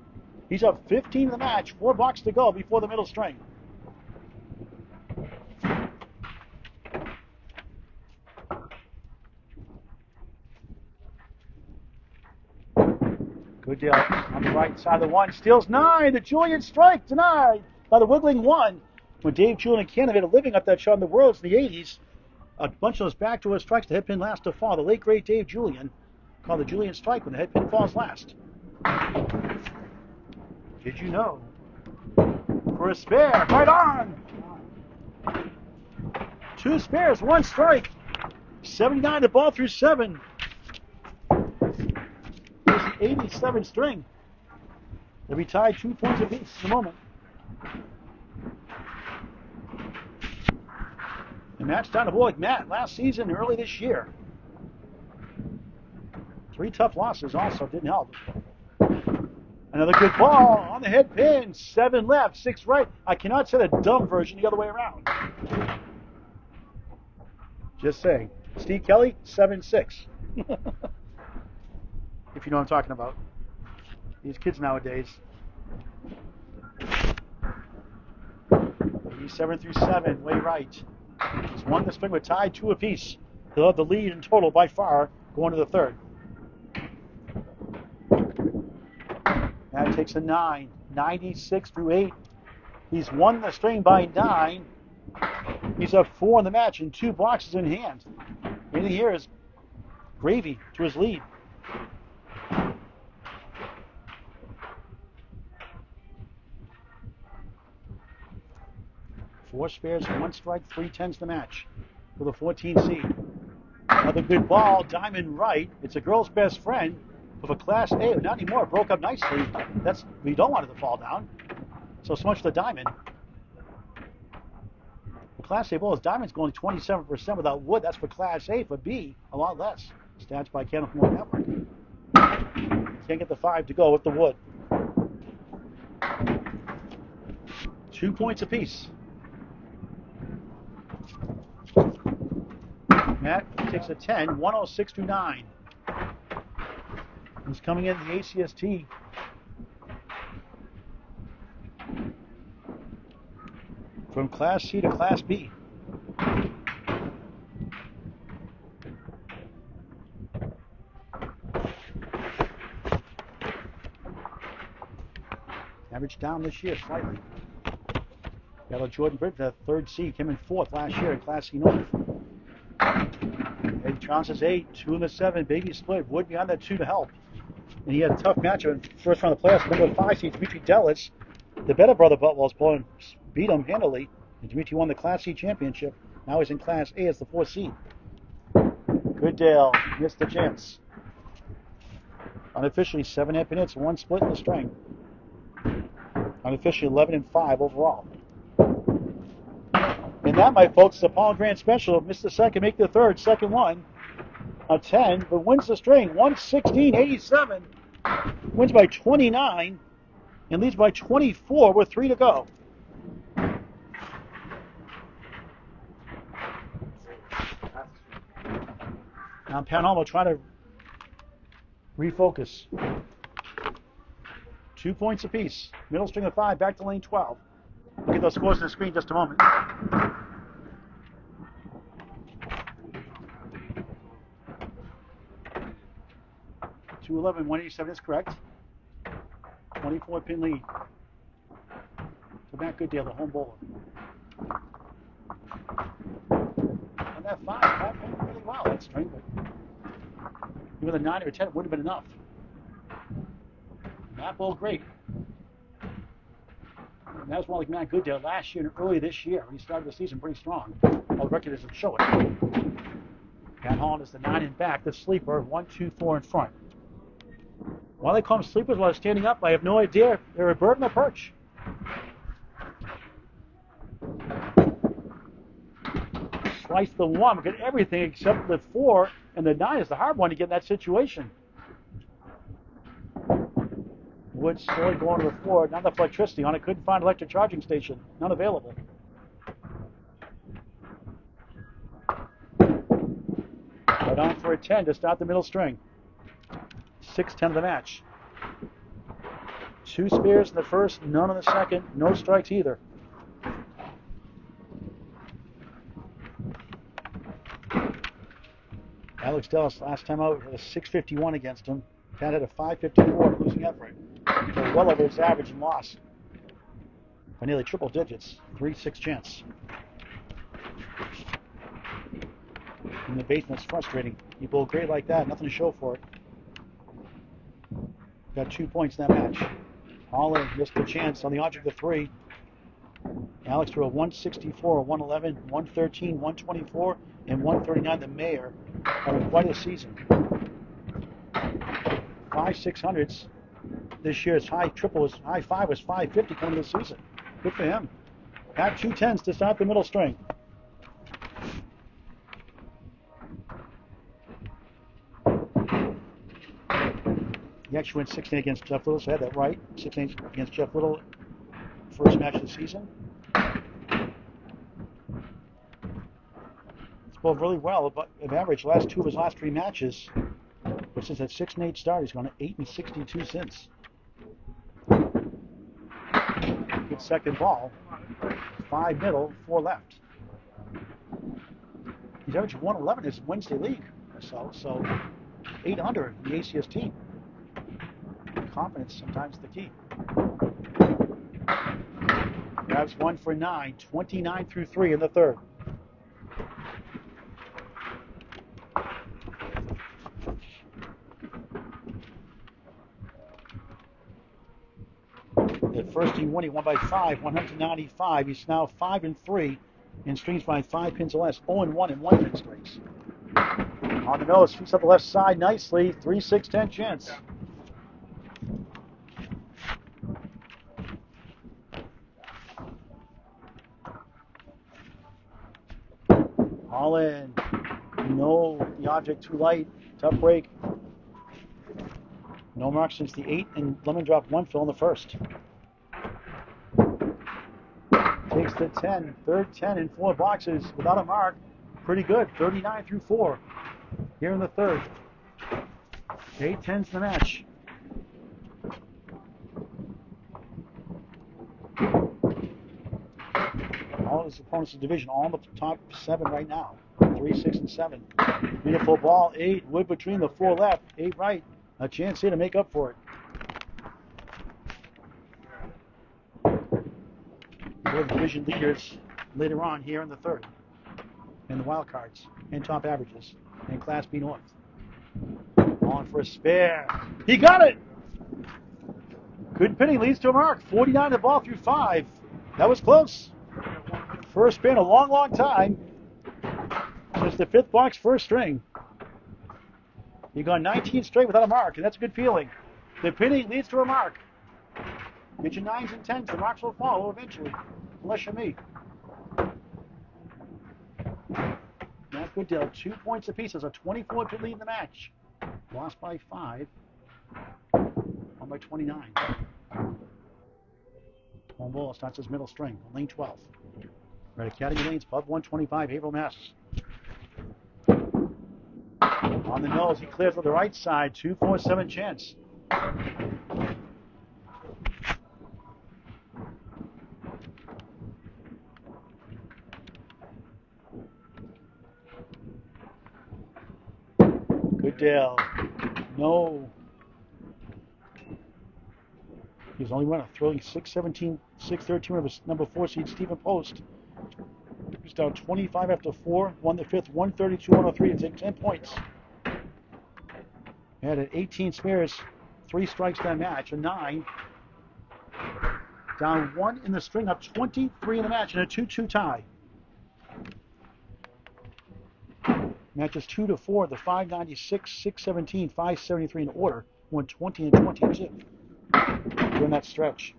He's up 15 in the match. 4 boxes to go before the middle string. Goodale on the right side of the 1. Steals 9. The Julian strike denied by the wiggling 1. When Dave Julian and Canada made a living up that shot in the Worlds in the 80s, a bunch of those backdoor strikes, the head pin last to fall. The late great Dave Julian called the Julian strike when the head pin falls last. Did you know? For a spare, right on! 2 spares, 1 strike. 79 the ball through 7. There's the 87 string. They'll be tied 2 points apiece in a moment. The match down to boy like Matt last season, early this year. 3 tough losses also didn't help. Another good ball on the head pin. 7 left, 6 right. I cannot say the dumb version the other way around. Just saying. Steve Kelly, 7-6. If you know what I'm talking about. These kids nowadays. 7 through 7, way right. He's won the string, but tied 2 apiece. He'll have the lead in total by far going to the 3rd. That takes a 9. 96 through 8. He's won the string by 9. He's up 4 in the match and 2 boxes in hand. Anything here is gravy to his lead. Four spares, 1 strike, 3 tens to match for the 14 seed. Another good ball, diamond right. It's a girl's best friend of a Class A. Not anymore. Broke up nicely. That's we don't want it to fall down. So much for the diamond. The Class A ball is diamond's going 27% without wood. That's for Class A. For B, a lot less. Stats by Candlepin Network. Can't get the 5 to go with the wood. 2 points apiece. Matt takes a 10, 106 to 9. He's coming in the ACST. From Class C to Class B. Average down this year slightly. Yellow Jordan Britt, the 3rd seed, came in 4th last year in Class C North. Eddie Johnson's 8, 2 in the 7, baby split. Wood behind that 2 to help. And he had a tough matchup in first round of the playoffs. Number 5 seed, Dimitri Delitz. The better brother Butwell's beat him handily. And Dimitri won the Class C championship. Now he's in Class A as the 4th seed. Goodale missed the chance. Unofficially 7 head pin hits, 1 split in the string. Unofficially 11 and 5 overall. And that, my folks, is a Paul Grant special. Missed the second, make the 3rd, second one. A 10, but wins the string. 116-87. Wins by 29 and leads by 24 with 3 to go. Now Panama trying to refocus. 2 points apiece. Middle string of 5, back to lane 12. Look at those scores on the screen in just a moment. .211, 187 is correct. 24 pin lead. So Matt Goodale, the home bowler. And that 5 went really well that string, but even a 9 or a 10 would have been enough. Matt bowled great. And that was more like Matt Goodale last year and early this year. He started the season pretty strong. All the record doesn't show it. Pat Holland is the 9 in back, the sleeper, 1, 2, 4 in front. Why they call them sleepers while they're standing up, I have no idea. They're a bird in a perch. Slice the 1, we get everything except the 4, and the 9 is the hard one to get in that situation. Wood slowly going to the floor. Not enough electricity on it. Couldn't find an electric charging station. None available. Right on for a 10 to start the middle string. 6-10 of the match. 2 spares in the first, none in the second. No strikes either. Alex Dellis last time out had a 651 against him. Pat had a 554 losing effort. So well over his average and loss. By nearly triple digits. 3-6 chance. In the basement's frustrating. You bowl great like that, nothing to show for it. Got 2 points in that match. Holland missed the chance on the object of 3. Alex threw a 164, a 111, 113, 124, and 139. The mayor having quite a season. 5 600s. This year's high 5 was 550 coming into the season. Good for him. Pat 2 10s to start the middle string. He actually went 6-8 against Jeff Little, so I had that right. 6-8 against Jeff Little, first match of the season. It's bowled really well, but of average, last 2 of his last 3 matches, but since that 6-8 start, he's gone to 8-62 since. Good second ball. 5 middle, 4 left. He's averaging 111 in his Wednesday league or so 8 under the ACS team. Confidence sometimes the key. Grabs 1 for 9, 29 through 3 in the third. At first he won by 5, 195. He's now 5-3 in strings by 5 pins or less. 0-1 in 1 pin strings. On the nose, feeds up the left side nicely. 3-6-10 chance. Holland, no, the object too light, tough break. No mark since the 8 and lemon drop 1 fill in the first. Takes the 10, third 10 in 4 boxes without a mark. Pretty good, 39 through 4 here in the third. 8 10s in the match. All his opponents in the division, all in the top 7 right now. 3, 6, and 7. Beautiful ball, 8. Wood between the 4 left, 8 right. A chance here to make up for it. The division leaders later on here in the third. And the wild cards and top averages in Class B North. On for a spare. He got it! Good pinning leads to a mark. 49 the ball through 5. That was close. First spin a long, long time. Since the 5th box first string. You've gone 19 straight without a mark, and that's a good feeling. The pinning leads to a mark. Get your 9s and 10s. The marks will follow eventually. Unless you're me. Matt Goodale, 2 points apiece. There's a 24-pin lead in the match. Lost by 5. Won by 29. Home ball starts his middle string on lane 12. Red Academy Lanes, Pub 125, Haverhill, Mass. On the nose, he clears to the right side, 2-4-7 chance. Goodale, no. He's only run a thrilling 6-17, 6-13 of his number 4 seed, Stephen Post. He's down 25 after 4, won the 5th, 132-103 to take 10 points. He had an 18 spares, 3 strikes that match, a 9. Down 1 in the string, up 23 in the match, and a 2-2 tie. Matches 2-4, the 596, 617, 573 in order, won 20 and 22 during that stretch.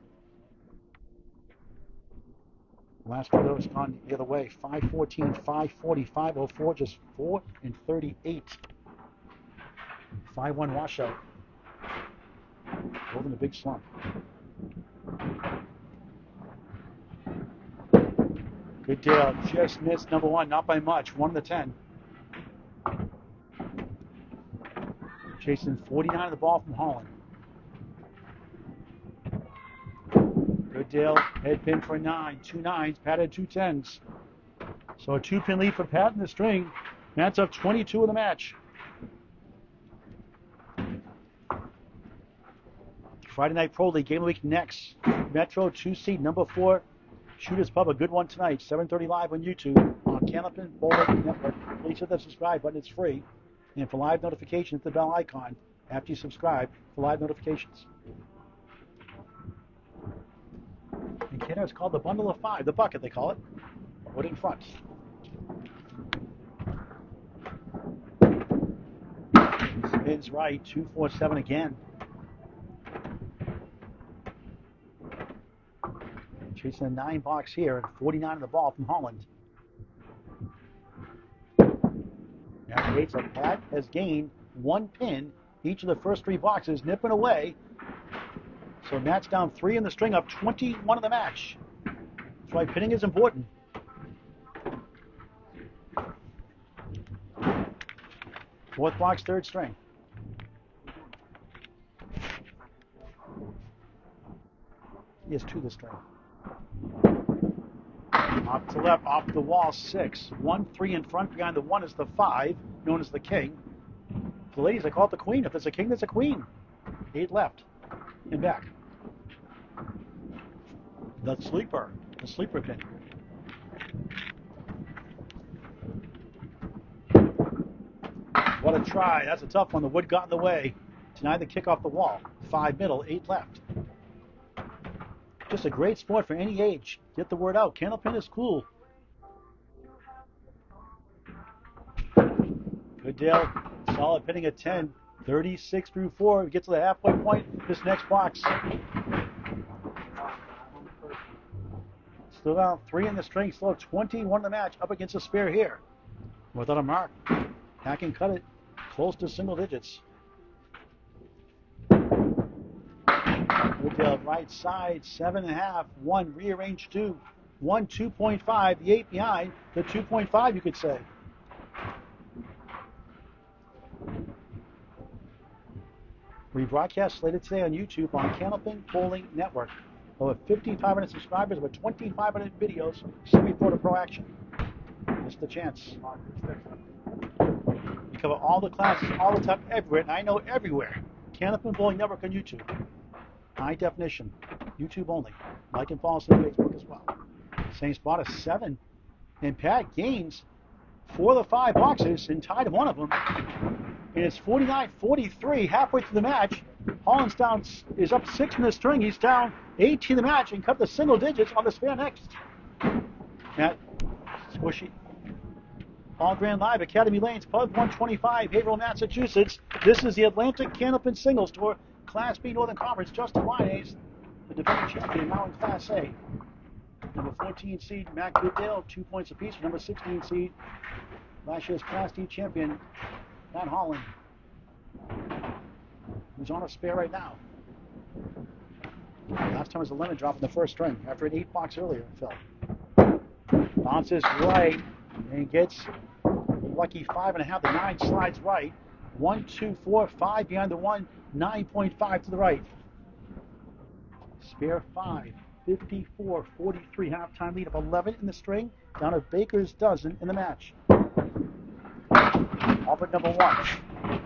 Last two of those gone the other way. 514, 540, 504, just 4 and 38. 5-1 washout. Holding a big slump. Goodale just missed number one, not by much, 1 to 10. Chasing 49 of the ball from Holland. Goodale head pin for 9, 2 9s, Pat had 2 10s. So a 2-pin lead for Pat in the string. Pat's up 22 in the match. Friday Night Pro League, game of the week next. Metro 2 seed, number 4, Shooters Pub, a good one tonight. 7:30 live on YouTube on Candlepin Bowling Network. Please hit that subscribe button, it's free. And for live notification, hit the bell icon after you subscribe for live notifications. And Canada is called the Bundle of 5, the bucket they call it. Wood in front. Spins right, 2-4-7 again. Chasing a 9 box here and 49 of the ball from Holland. Now Gates of Pat has gained 1 pin each of the first 3 boxes, nipping away. So Matt's down 3 in the string, up 21 in the match. That's why pinning is important. Fourth box, third string. He has 2 this string. Off to left, off the wall, 6. 1, 3 in front. Behind the 1 is the 5, known as the king. For the ladies, I call it the queen. If there's a king, there's a queen. 8 left and back. The sleeper pin. What a try. That's a tough one. The wood got in the way. Denied the kick off the wall. 5 middle, 8 left. Just a great sport for any age. Get the word out. Candlepin is cool. Goodale, solid pinning at 10. 36 through 4. We get to the halfway point. This next box. Still down 3 in the string. Still 21 in the match. Up against a spare here. Without a mark. Pat can cut it close to single digits. Goodale right side, 7.5. 1 rearrange 2. 1 2.5. The 8 behind. The 2.5 you could say. Rebroadcast slated today on YouTube on Candlepin Bowling Network. Over 5,500 subscribers, over 2,500 videos, semi-pro to pro action. Missed the chance. We cover all the classes, all the time, everywhere, and I know everywhere. Candlepin Bowling Network on YouTube. High definition. YouTube only. Like and follow us on Facebook as well. Same spot as 7. And Pat gains 4 of the 5 boxes and tied one of them. And it's 49-43 halfway through the match. Holland's down, is up 6 in the string. He's down 18 in the match and cut the single digits on the spare next. Matt, squishy. All Grand Live, Academy Lanes, Pub 125, Haverhill, Massachusetts. This is the Atlantic Candlepin Singles Tour, Class B Northern Conference. Justin Lyons, the defending champion, now in Class A. Number 14 seed, Matt Goodale, 2 points apiece for number 16 seed. Last year's Class D champion, Matt Holland, who's on a spare right now. Last time was a lemon drop in the first string after an 8 box earlier, Phil. Bounces right and gets a lucky 5.5. The 9 slides right. 1, 2, 4, 5 behind the 1. 9.5 to the right. Spare 5. 54-43 halftime lead of 11 in the string. Down to Baker's dozen in the match. Off at number 1.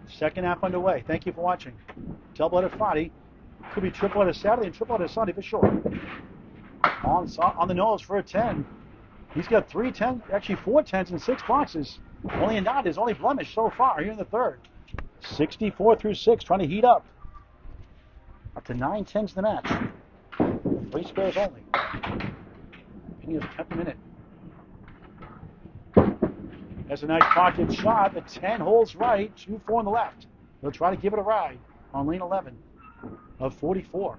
Second half underway. Thank you for watching. Doubleheader Friday. Could be tripleheader Saturday and tripleheader Sunday for sure. On the nose for a 10. He's got 3 10s, actually 4 10s in 6 boxes. Only a nod, his only blemish so far here in the third. 64 through 6, trying to heat up. Up to 9 10s in the match. 3 spares only. He is 10th minute. That's a nice pocket shot. The 10 holds right, 2-4 on the left. He'll try to give it a ride on lane 11 of 44.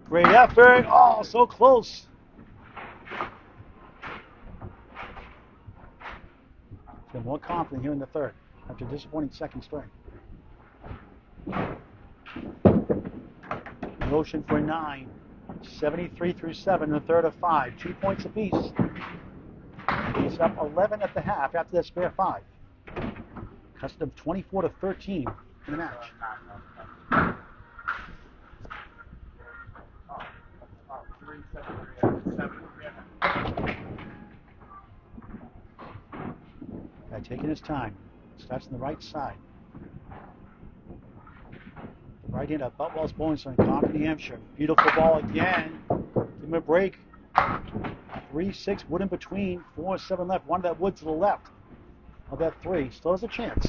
Great effort. Oh, so close. They're more confident here in the third after a disappointing second string. Motion for 9. 73 through 7 in the third of 5. 2 points apiece. He's up 11 at the half after that spare 5. Custom 24 to 13 in the match. Guy taking his time. Starts on the right side. The right hand of Butwell's bowling center in Concord, New Hampshire. Beautiful ball again. Give him a break. 3-6 wood in between. 4-7 left. One of that wood to the left of that 3. Still has a chance.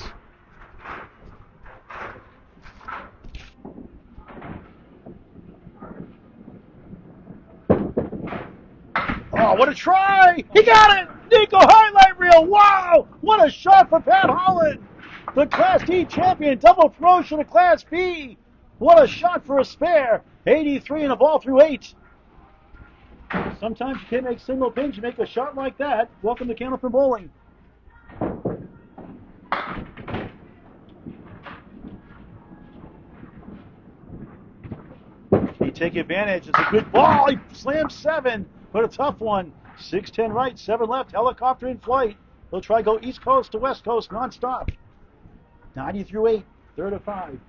Oh, what a try! He got it! Nico highlight reel! Wow! What a shot for Pat Holland! The Class D champion, double promotion to Class B. What a shot for a spare. 83 and a ball through 8. Sometimes you can't make single pins. You make a shot like that. Welcome to Candlepin Bowling. He take advantage. It's a good ball. He slams 7, but a tough one. 6-10 right, 7 left. Helicopter in flight. He'll try to go east coast to west coast nonstop. 90 through 8, third of 5.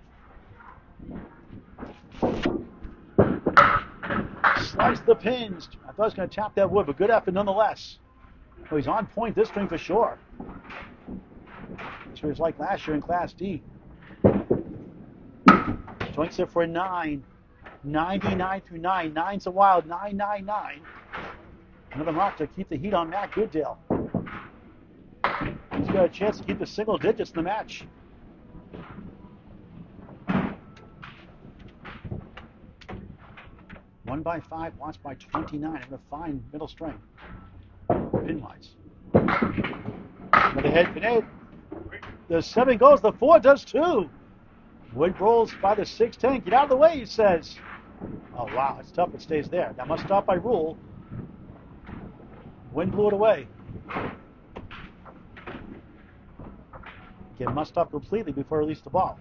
Slice the pins. I thought he was going to tap that wood, but good effort nonetheless. So he's on point this string for sure. That's what it was like last year in Class D. Joints it for a 9. 99 through 9. 9's a wild. 9-9-9. Another mark to keep the heat on Matt Goodale. He's got a chance to keep the single digits in the match. Won by 5, lost by 29. I'm going to find middle string. Pin wise. Another head pin 8. The 7 goes, the 4 does too. Wood rolls by the 6-10. Get out of the way, he says. Oh wow, it's tough. It stays there. That must stop by rule. Wind blew it away. Again, must stop completely before I release the ball.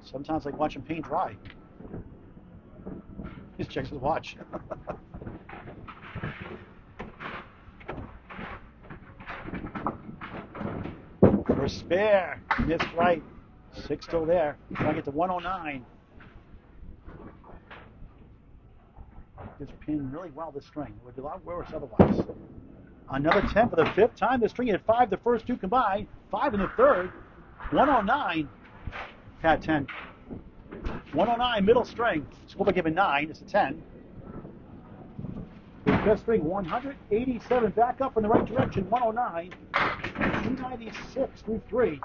Sometimes I like watching paint dry. He just checks his watch. For a spare, missed right. 6 still there. Trying to get to 109. It's pinned really well this string. It would be a lot worse otherwise. Another 10 for the 5th time. The string had 5 the first 2 combined. 5 in the third. 109. Pat 10. 109 middle string. Score by giving 9. It's a 10. The 5th string 187 back up in the right direction. 109. 296 through 3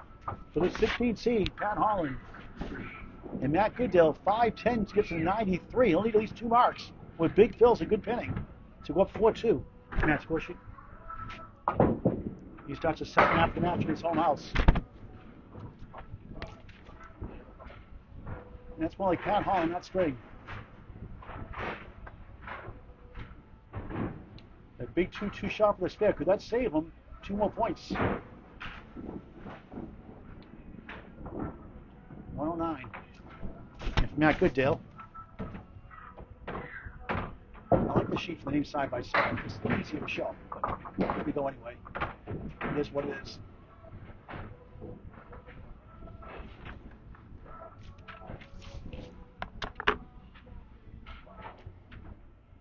for the 16th seed, Pat Holland. And Matt Goodale 5-10 gets to 93. He'll need at least 2 marks with big fills and good pinning to go up 4-2. Matt score sheet. He starts the second half of the match in his home house. And that's more like Pat Holland, not string. A big 2-2 shot for the spare. Could that save him 2 more points? 109. And from Matt Goodale. I like the sheet for the name side by side. It's easier to show. But here we go anyway. It is what it is.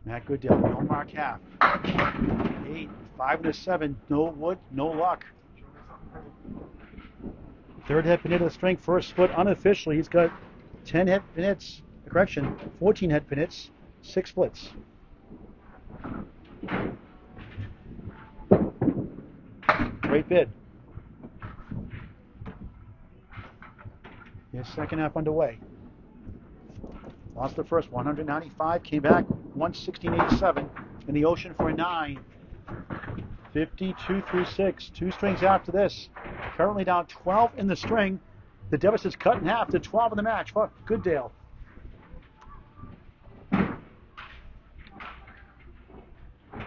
Matt Goodale, no mark half. 8, 5 and a 7, no wood, no luck. Third head pin into the string, first split unofficially. He's got 10 head pin hits, 14 head pin hits, 6 splits. Great bid. His second half underway. Lost the first 195, came back 116.87 in the ocean for a 9. 52 through 6, 2 strings after this. Currently down 12 in the string. The deficit's cut in half to 12 in the match for Goodale.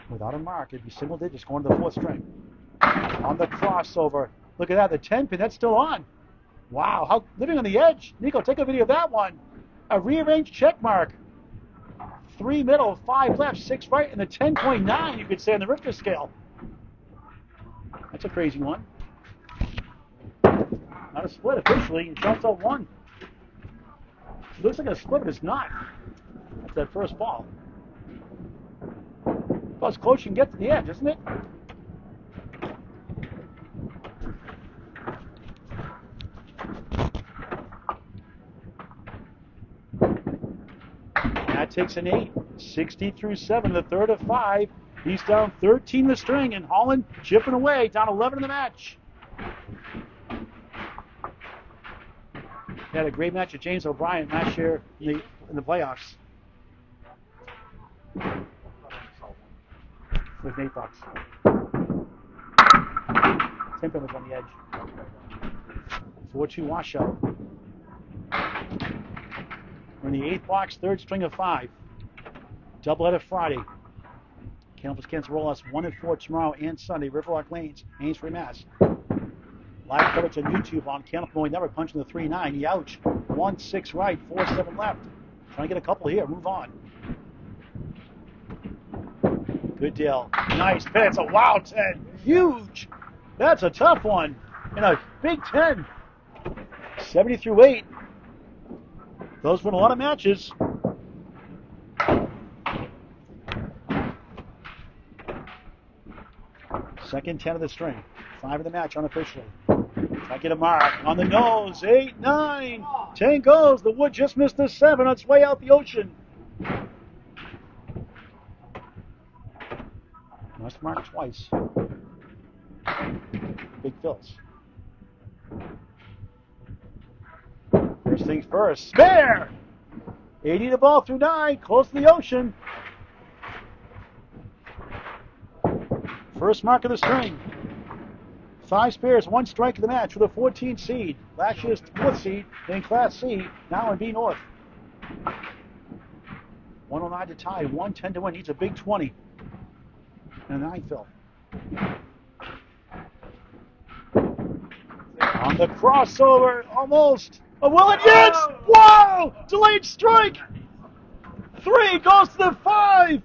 Without a mark, it'd be single digits going to the 4th string. On the crossover. Look at that, the 10-pin, that's still on. Wow, how living on the edge. Nico, take a video of that one. A rearranged check mark. 3 middle, 5 left, 6 right, and the 10.9 you could say on the Richter scale. That's a crazy one. Not a split officially. It jumps out 1. It looks like a split, but it's not. That's that first ball. About as close you can get to the edge, isn't it? That takes an 8. 60 through 7, the third of 5. He's down 13 the string, and Holland chipping away, down 11 in the match. He had a great match with James O'Brien last year in the playoffs. With Nate Bucks. 10-pin was on the edge. 4-2 washout. We're in the 8th box, third string of 5. Doubleheader Friday. Candlepin Kansas roll us 1 and 4 tomorrow and Sunday. Riverwalk Lanes, Amesbury, Mass. Live coverage on YouTube on Candlepin Going Network, punching the 3-9. Youch. 1-6 right, 4-7 left. Trying to get a couple here. Move on. Goodale. Nice pitch. It's a wow 10. Huge. That's a tough one. And a big 10. 70 through 8. Those win a lot of matches. Second 10 of the string. 5 of the match unofficially. Try to get a mark. On the nose. 8, 9. 10 goes. The wood just missed the 7 on its way out the ocean. Must mark twice. Big fills. First things first. Spare! 80 the ball through 9. Close to the ocean. First mark of the string. 5 spares, 1 strike of the match with a 14 seed. Last year's 4th seed in Class C, now in B North. 109 to tie, 110 to win. Needs a big 20. And a 9 fill. On the crossover, almost. A Willen Yates! Wow! Delayed strike! 3 goes to the 5.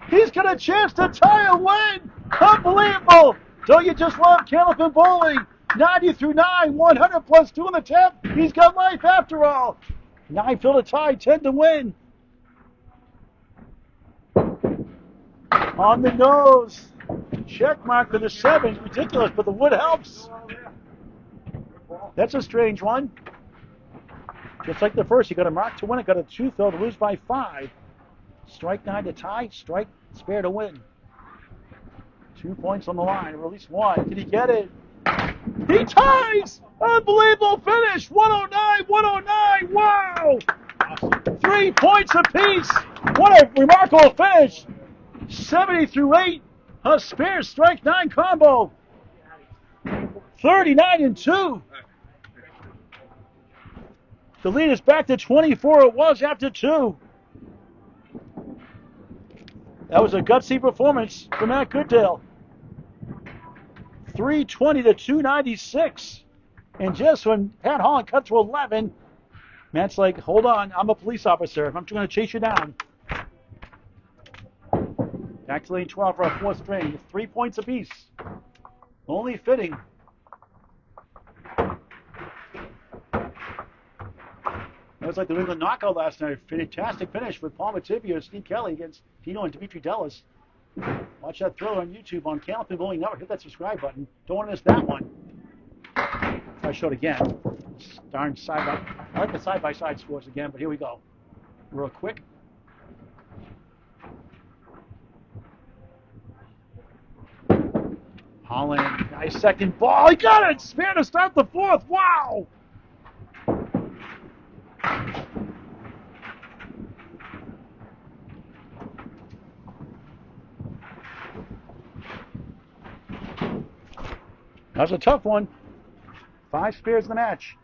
He's got a chance to tie a win. Unbelievable! Don't you just love Candlepin bowling? 90 through 9, 100 plus 2 in the 10th. He's got life after all. 9 fill to tie, 10 to win. On the nose. Check mark to the 7. Ridiculous, but the wood helps. That's a strange one. Just like the first, you got a mark to win it, got a 2 fill to lose by 5. Strike 9 to tie, strike spare to win. 2 points on the line, or at least 1. Did he get it? He ties! Unbelievable finish! 109, 109, wow! 3 points apiece. What a remarkable finish. 70 through 8. A spare strike 9 combo. 39 and 2. The lead is back to 24. It was after 2. That was a gutsy performance from Matt Goodale. 320 to 296. And just when Pat Holland cut to 11, Matt's like, hold on, I'm a police officer. I'm going to chase you down. Back to lane 12 for our 4th string. 3 points apiece. Only fitting. That was like the New England knockout last night. Fantastic finish with Paul Mativia and Steve Kelly against Tino and Dimitri Dellis. Watch that thriller on YouTube on Candlepin Bowling Network. Hit that subscribe button. Don't want to miss that one. I showed again. Darn side-by. I like the side-by-side scores again, but here we go. Real quick. Holland, nice second ball. He got it! Spare to start the 4th. Wow! That was a tough one. 5 spares in the match.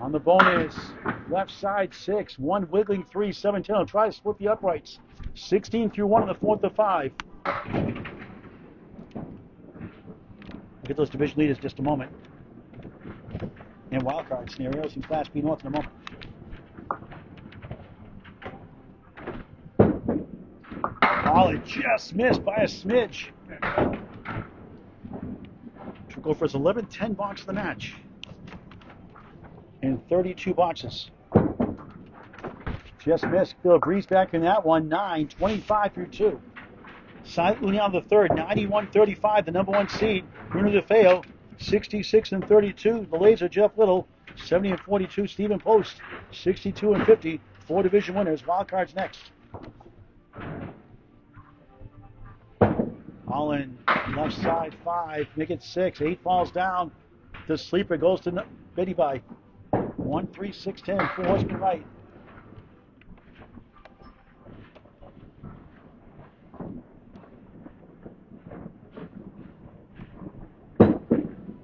On the bonus, left side 6, 1 wiggling 3, 7 10. I'll try to split the uprights. 16 through 1 in the 4th of 5. get those division leaders in just a moment. And wildcard scenarios in Class B North in a moment. Holland just missed by a smidge. Should go for his 11th 10 box of the match. In 32 boxes. Just missed. Phil Breeze back in that one. 9-25 through 2. Cy Union the third. 91-35. The number 1 seed. Bruno DeFeo. 66-32. The Laser Jeff Little. 70-42. Stephen Post. 62-50. 4 division winners. Wild cards next. Holland left side 5. Make it 6. 8 falls down. The sleeper goes to Betty by 1-3-6-10. 4 horsemen right.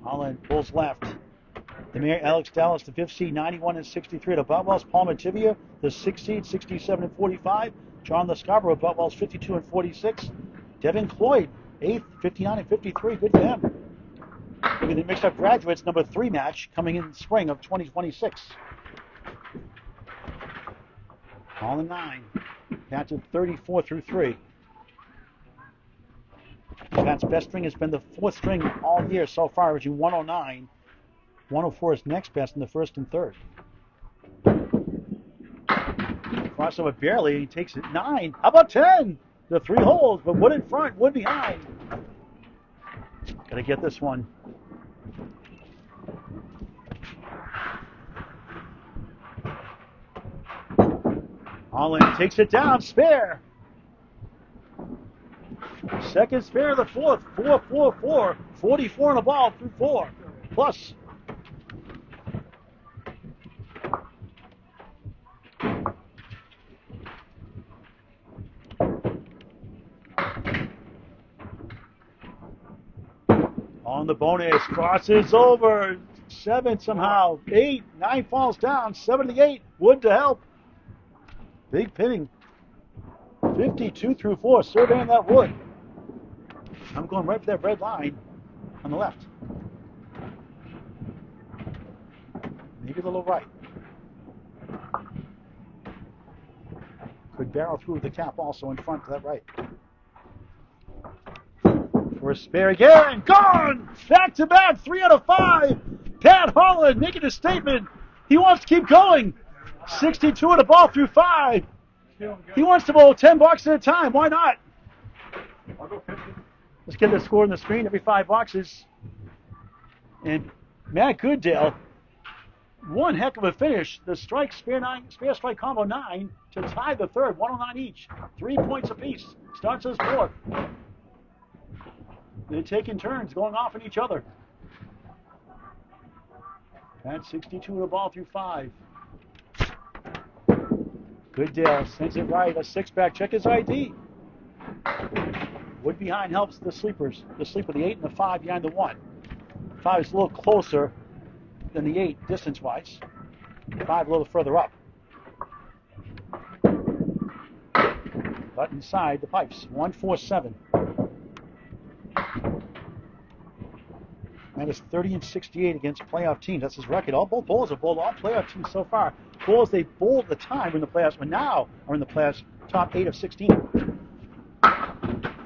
Holland pulls left. The Mayor Alex Dallas, the 5th seed, 91-63. The Butwells, Paul Mativia, the 6th seed, 67-45. John Scarborough, Butwells, 52-46. Devin Cloyd, 8th, 59-53. Good for him. Look at the mixed up graduates, number 3 match coming in spring of 2026. Holland 9. Pat's at 34 through 3. Pat's best string has been the 4th string all year so far, averaging 109. 104 is next best in the 1st and 3rd. Crossover barely, he takes it 9. How about 10? The 3 holes, but wood in front, wood behind. Gotta get this one. Holland takes it down, spare. Second spare of the 4th, 4-4-4. 44 on the ball through 4. Plus. On the bonus, crosses over. 7 somehow. 8, 9 falls down. 78, wood to help. Big pinning. 52 through 4, surveying that wood. I'm going right for that red line on the left. Maybe a little right. Could barrel through the cap also in front to that right. For a spare again. Gone! Back to back, 3 out of 5. Pat Holland making a statement. He wants to keep going. 62 on the ball through 5. He wants to bowl 10 bucks at a time. Why not? I'll go 50. Let's get the score on the screen every 5 boxes. And Matt Goodale, one heck of a finish. The strike, spare strike combo 9 to tie the 3rd, 109 each. 3 points apiece. Starts as 4th. They're taking turns, going off on each other. Pat 62 on the ball through 5. Goodale sends it right. A 6-back. Check his ID. Wood behind helps the sleepers. The sleeper, the 8 and the 5 behind the 1. 5 is a little closer than the 8 distance-wise. 5 a little further up. But inside the pipes. 1-4-7. That is 30-68 against playoff teams. That's his record. Both bowlers have bowled all playoff teams so far. Bowlers they bowled at the time in the playoffs, but now are in the playoffs, top 8 of 16.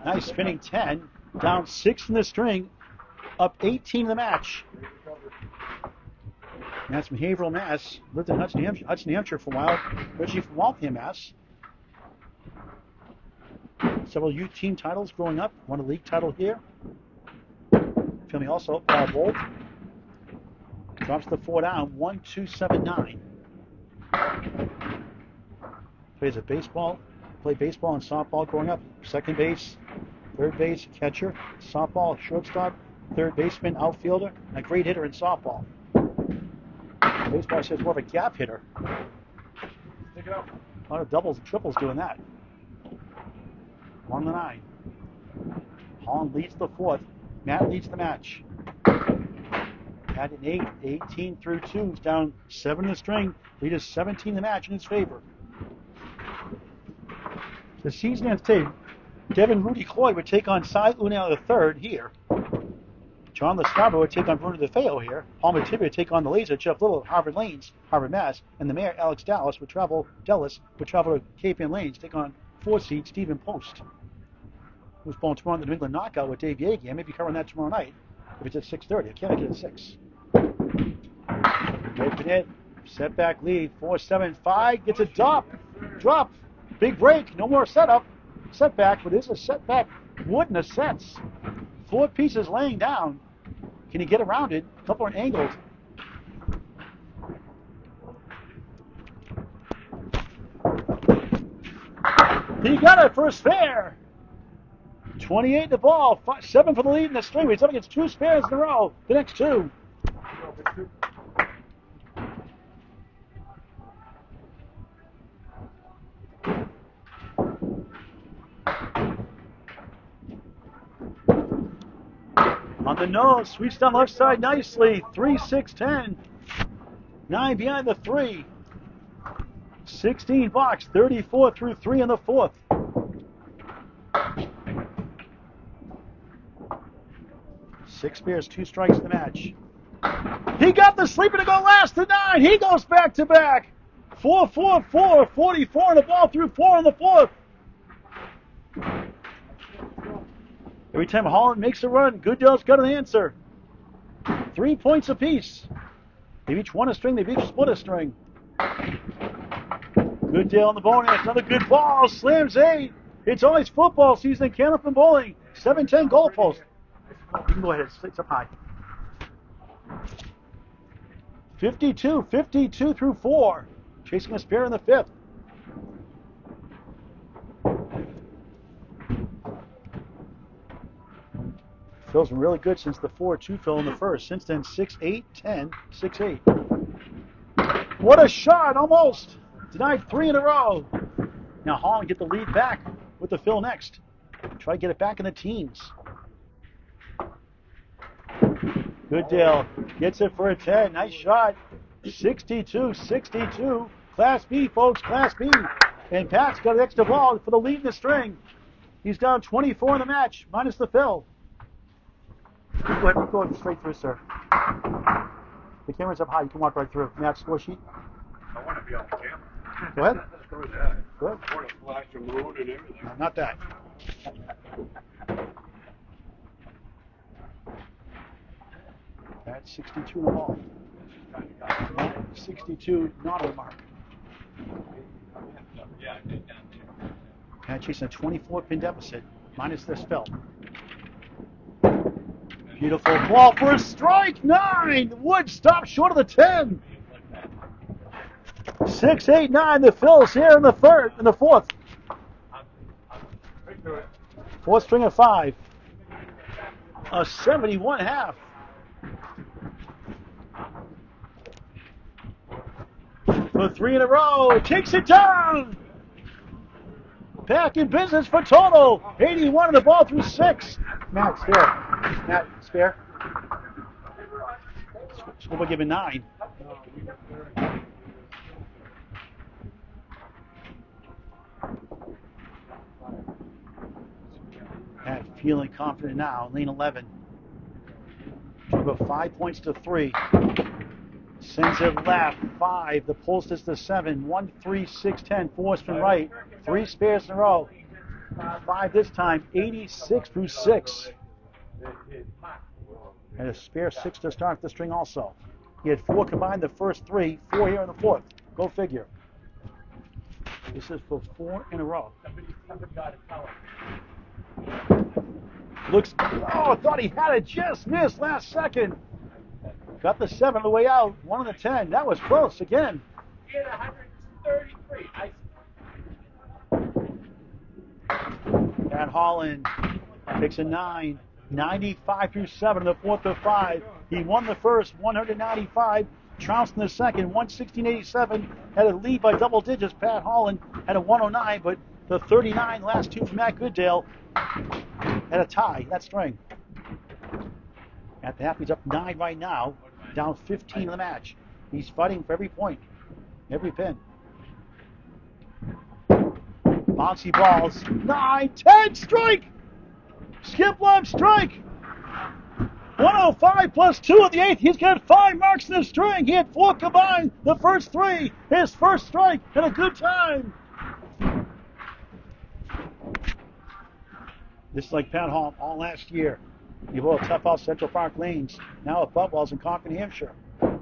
Nice spinning 10. Down 6 in the string. Up 18 in the match. And that's from Haverhill, Mass. Lived in Hudson, New Hampshire for a while. Originally from Waltham, Mass. Several youth team titles growing up. Won a league title here. Filming also Paul Bolt. Drops the 4 down. 1-2-7-9. Plays a baseball. Played baseball and softball growing up. Second base, third base, catcher, softball, shortstop, third baseman, outfielder, and a great hitter in softball. Baseball says more of a gap hitter. Stick it up. A lot of doubles and triples doing that. 1-9. Holland leads the 4th. Matt leads the match. At an 8, 18 through 2. He's down 7 in the string. Lead is 17 in the match in his favor. The season ends today. Devin Rudy Cloyd would take on Cy Unel the 3rd here. John Lascarborough take on Bruno DeFeo here. Paul Matibia take on the Laser, Jeff Little at Harvard Lanes, Harvard Mass, and the mayor, Alex Dallas, would travel to Cape Ann Lanes, take on 4-seed Stephen Post, who's going tomorrow in the New England Knockout with Dave Yeagy. I may be covering that tomorrow night if it's at 6:30. I can't make it at 6. Open it. Setback lead. 4-7-5. Gets a drop. Big break. No more setup. Setback, but it is a setback. Wooden a sets. 4 pieces laying down. Can he get around it? A couple are angled. He got it for a spare. 28 the ball. 7 for the lead in the string. He's up against 2 spares in a row. The next 2. On the nose, sweeps down left side nicely. 3-6-10. 9 behind the 3. 16 box, 34 through 3 in the 4th. Six spares, 2 strikes in the match. He got the sleeper to go last to 9. He goes back to back. 4-4-4, 44 in the ball through 4 in the 4th. Every time Holland makes a run, Goodale's got an answer. 3 points apiece. They've each won a string, they've each split a string. Goodale on the bonus, another good ball, slams 8. It's always football season in Candlepin Bowling. 7-10 goalpost. You can go ahead, it's up high. 52 through 4. Chasing a spare in the 5th. Phil's been really good since the 4-2 fill in the first. Since then, 6-8, 10, 6-8. What a shot, almost. Denied 3 in a row. Now Holland get the lead back with the fill next. Try to get it back in the teens. Goodale gets it for a 10. Nice shot. 62-62. Class B, folks, Class B. And Pat's got an extra ball for the lead in the string. He's down 24 in the match, minus the fill. Go ahead, go straight through, sir. The camera's up high. You can walk right through. Match score sheet. I want to be on the camera. Go ahead. Screw that. Go ahead. I want to flash the moon and everything. No, not that. That's 62 in the ball. 62 not on the mark. Pat chasing a 24-pin deficit, minus this fill. Beautiful ball for a strike. 9. Wood stops short of the 10. 6-8-9. The fills here in the 4th. 4th string of 5. A 71.5. For 3 in a row. Takes it down. Back in business for total. 81 in the ball through 6. Matt, spare. Matt, spare. We'll give it 9. Matt feeling confident now. Lane 11. Took about 5 points to 3. Sends it left. 5. The pulls is to 7. 1, 3, 6, 10. 4 spin right. 3 spares in a row. 5 this time. 86 through 6. And a spare 6 to start the string also. He had 4 combined the first 3. 4 here in the 4th. Go figure. This is for 4 in a row. Looks. Oh, thought he had it. Just missed last second. Got the 7 on the way out. 1 on the 10. That was close again. He had 133. At Holland picks a 9. 95 through 7 in the 4th of 5. He won the first, 195. Trounced in the second, 116.87. Had a lead by double digits. Pat Holland had a 109, but the 39 last 2 from Matt Goodale had a tie. That string. At the half, he's up 9 right now. Down 15 in the match. He's fighting for every point. Every pin. Bouncy balls. 9, 10, strike! Skip love, strike! 105 plus 2 of the 8th. He's got 5 marks in the string. He had 4 combined the first 3. His first strike and a good time. This is like Pat Holland all last year. He bowled tough out Central Park Lanes. Now at Buttwell's in Concord, New Hampshire. Trying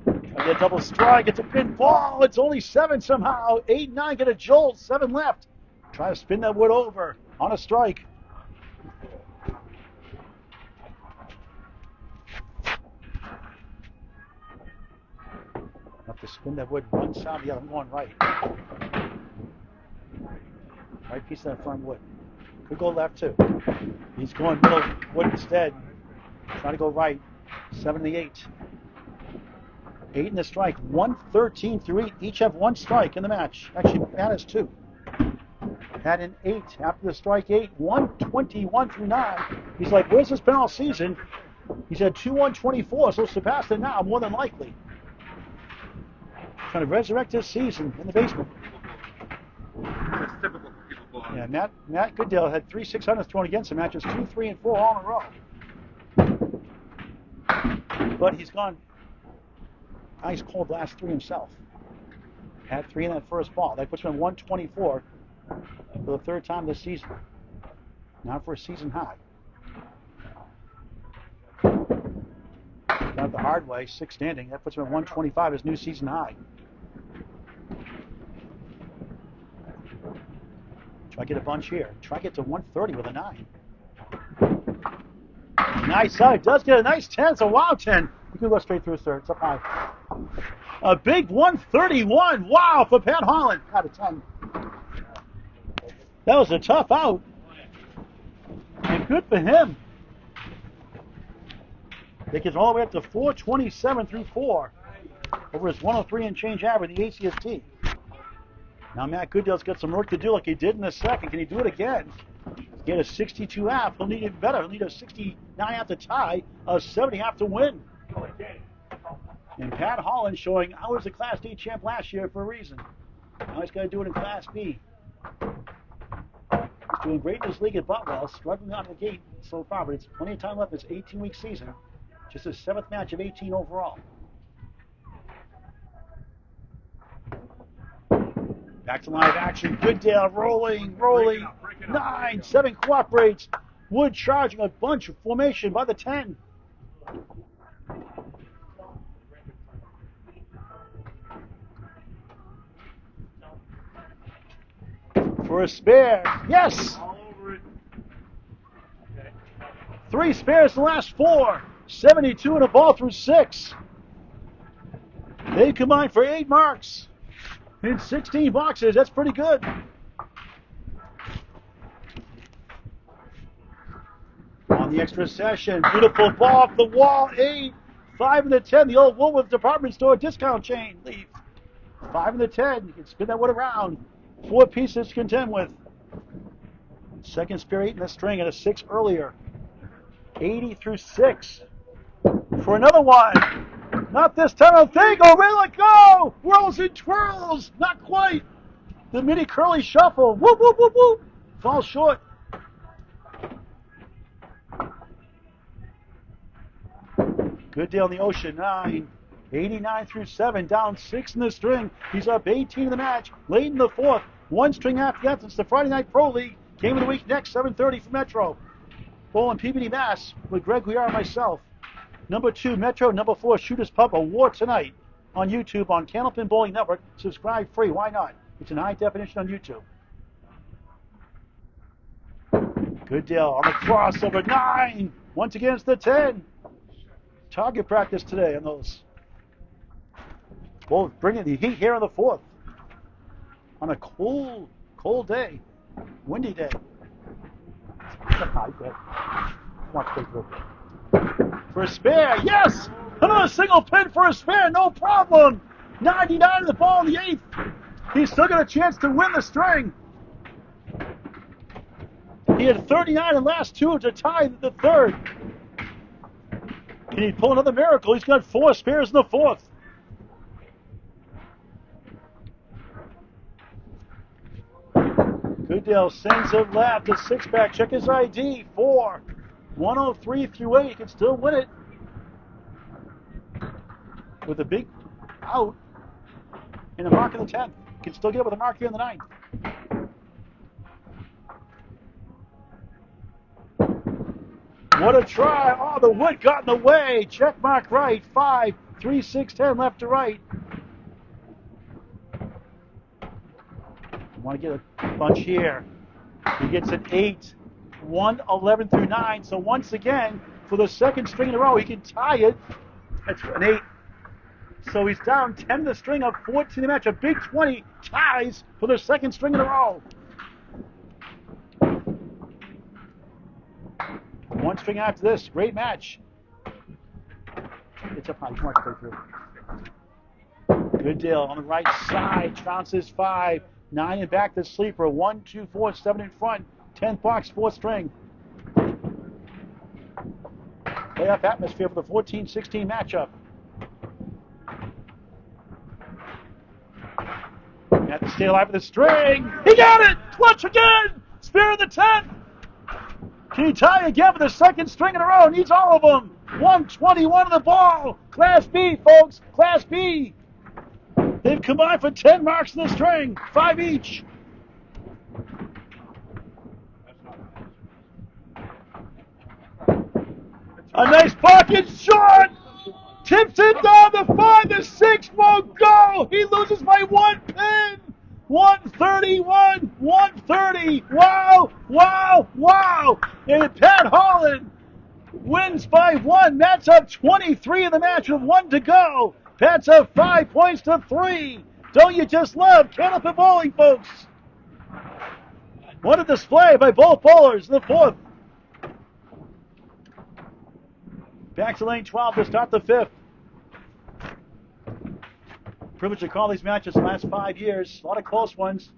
to get a double strike. It's a pin ball. It's only 7 somehow. 8 and 9 get a jolt. 7 left. Try to spin that wood over on a strike. Have to spin that wood one side, the other. I'm going right. Right piece of that firm wood. Could go left too. He's going middle wood instead. Trying to go right. 7 to the 8. 8 in the strike. 113 through 8. Each have 1 strike in the match. Actually, Pat has 2. Had an 8 after the strike 8. 121 through 9. He's like, where's this been all season? He's had 2 124, so surpassed it now, more than likely. Trying to resurrect his season in the basement. It's typical for people blowing. Yeah, Matt Goodale had 3 600s thrown against him, matches 2, 3, and 4 all in a row. But he's gone ice cold last 3 himself. Had 3 in that first ball. That puts him at 124 for the 3rd time this season. Now for a season high. Got it the hard way, 6 standing. That puts him at 125, his new season high. Try to get a bunch here. Try to get to 130 with a 9. Nice side. Does get a nice 10. It's a wow 10. You can go straight through, sir. It's up high. A big 131. Wow for Pat Holland. Out of 10. That was a tough out. And good for him. They get all the way up to 427 through 4 over his 103 and change average, the ACST. Now Matt Goodale's got some work to do like he did in the second. Can he do it again? Get a 62 half. He'll need it better. He'll need a 69 half to tie, a 70 half to win. And Pat Holland showing I was the Class D champ last year for a reason. Now he's got to do it in Class B. He's doing great in this league at Buttwell, struggling out of the gate so far, but it's plenty of time left. It's an 18-week season. Just his 7th match of 18 overall. Back to live action. Goodale rolling. 9, 7 cooperates. Wood charging a bunch of formation by the 10. For a spare. Yes! 3 spares in the last 4. 72 and a ball through 6. They combined for 8 marks in 16 boxes. That's pretty good. On the extra session, beautiful ball off the wall. 8, 5 and the 10. The old Woolworth department store discount chain leave. 5 and the 10. You can spin that one around. 4 pieces to contend with. Second spare 8 in the string and a 6 earlier. 80 through 6. For another one. Not this time, I think. Oh, ready, let go. Whirls and twirls. Not quite. The mini curly shuffle. Whoop, whoop, whoop, whoop. Falls short. Goodale in the ocean. 9. 89 through 7. Down 6 in the string. He's up 18 in the match. Late in the 4th. 1 string after that. It's the Friday Night Pro League. Game of the week next, 7:30 for Metro. Bowling PBD Mass with Greg Guiar and myself. Number 2 Metro, number 4 Shooters Pub Award tonight on YouTube on Candlepin Bowling Network. Subscribe free. Why not? It's in high definition on YouTube. Goodale on the crossover. 9. Once again, it's the 10. Target practice today on those. Well, bringing the heat here on the 4th. On a cold day. Windy day. For a spare, yes! Another single pin for a spare, no problem! 99 in the ball in the 8th. He's still got a chance to win the string. He had 39 in the last 2 to tie the 3rd. Can he pull another miracle? He's got 4 spares in the 4th. Goodale sends it left. A 6-pack. Check his ID. 4. 103 through 8. He can still win it with a big out and a mark in the 10th. Can still get it with a mark here in the 9th. What a try. Oh, the wood got in the way. Check mark right. 5, 3, 6, 10 left to right. Want to get a bunch here. He gets an 8, 1, 11 through 9. So once again, for the second string in a row, he can tie it. That's an 8. So he's down 10 in the string of 14 in the match. A big 20 ties for the second string in a row. One string after this. Great match. It's up high. Come on, go through. Goodale on the right side. Trounces 5. 9 and back to sleeper. 1, 2, 4, 7 in front. 10th box, 4th string. Playoff atmosphere for the 14-16 matchup. Got to stay alive with the string. He got it! Clutch again! Spear in the 10th. Can he tie again for the second string in a row? Needs all of them. 121 of the ball. Class B, folks. Class B. They've combined for 10 marks in the string. 5 each. A nice pocket shot. Tips it down the 5. The 6 won't go. He loses by 1 pin. 131, 130. Wow, wow, wow. And Pat Holland wins by 1. That's up 23 in the match with 1 to go. Pat's up 5 points to 3. Don't you just love Candlepin bowling, folks? What a display by both bowlers in the 4th. Back to lane 12 to start the 5th. Privilege to call these matches the last 5 years. A lot of close ones.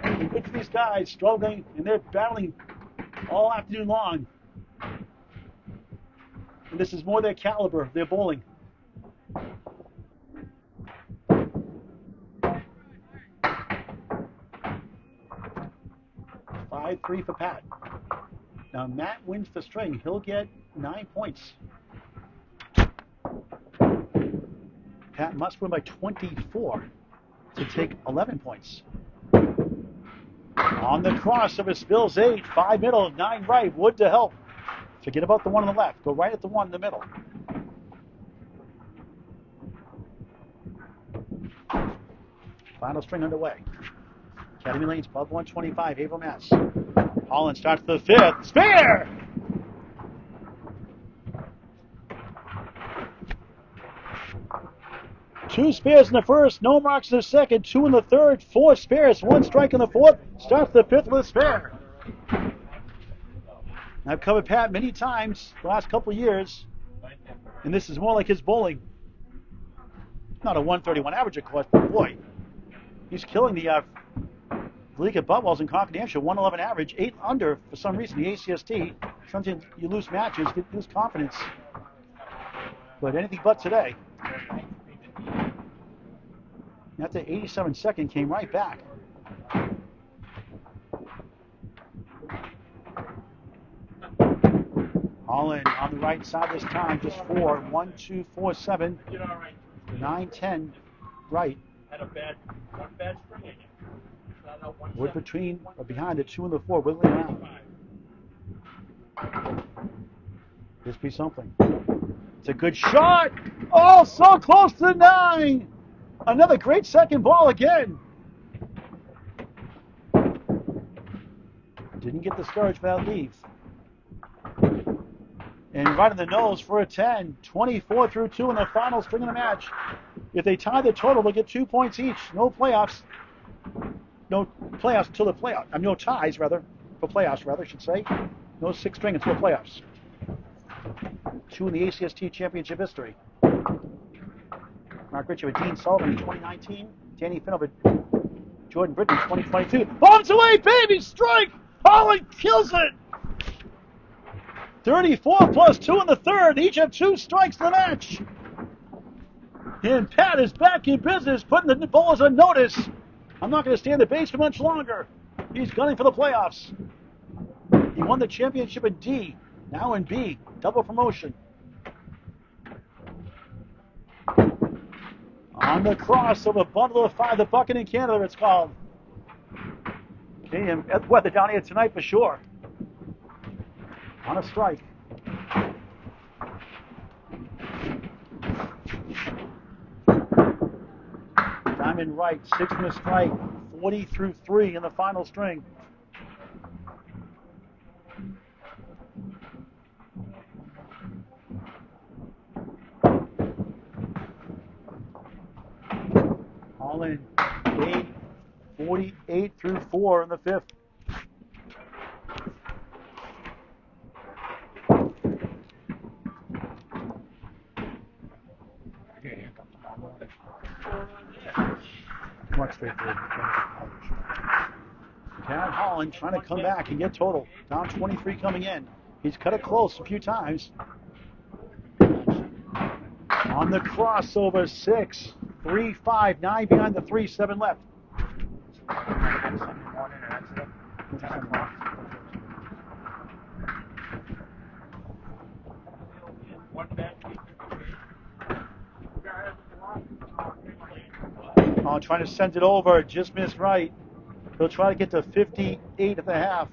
And good for these guys, struggling, and they're battling all afternoon long. And this is more their caliber, their bowling. 5-3 for Pat. Now Matt wins the string. He'll get 9 points. Pat must win by 24 to take 11 points. On the crossover, spills 8, 5 middle, 9 right, Wood to help. Forget about the 1 on the left. Go right at the 1 in the middle. Final string underway. Academy Lanes, Pub 125, Haverhill, Mass. Holland starts the 5th. Spare! Two spares in the first, no marks in the second, 2 in the third, 4 spares, 1 strike in the 4th, starts the 5th with a spare. I've covered Pat many times the last couple of years, and this is more like his bowling. Not a 131 average, of course, but boy, he's killing the league at Butwells and Confidential, 111 average, 8 under for some reason, the ACST. Sometimes you lose matches, you lose confidence, but anything but today. After 87 second, came right back. Holland on the right side this time, just 4. 1, 2, 4, 7. 9, 10, right. Had one bad spring in you. Wood between or behind the 2 and the 4, wiggling around. This be something. It's a good shot. Oh, so close to 9. Another great second ball again. Didn't get discouraged by that leave. And right in the nose for a 10. 24 through 2 in the final string of the match. If they tie the total, they'll get 2 points each. No playoffs. No playoffs until the playoffs. I mean, no ties, rather. For playoffs, rather, I should say. No 6th string until the playoffs. 2 in the ACST championship history. Mark Ritchie with Dean Sullivan in 2019. Danny Finn with Jordan Britton in 2022. Bombs away, baby! Strike! Holland kills it! 34 plus 2 in the 3rd. Each have 2 strikes in the match. And Pat is back in business, putting the bowlers on notice. I'm not going to stay in the base for much longer. He's gunning for the playoffs. He won the championship in D Now in B, double promotion. On the crossover, bundle of 5, the bucket in Canada, it's called. Okay, and weather down here tonight for sure. On a strike. Diamond right, 6 in a strike, 40 through 3 in the final string. Holland, 8, 48 through 4 in the 5th. Much straightforward. Karen Holland trying to come back and get total. Down 23 coming in. He's cut it close a few times. On the crossover, 6, 3, 5, 9 behind the 3, 7 left. Oh, trying to send it over, just missed right. He'll try to get to 58 at the half.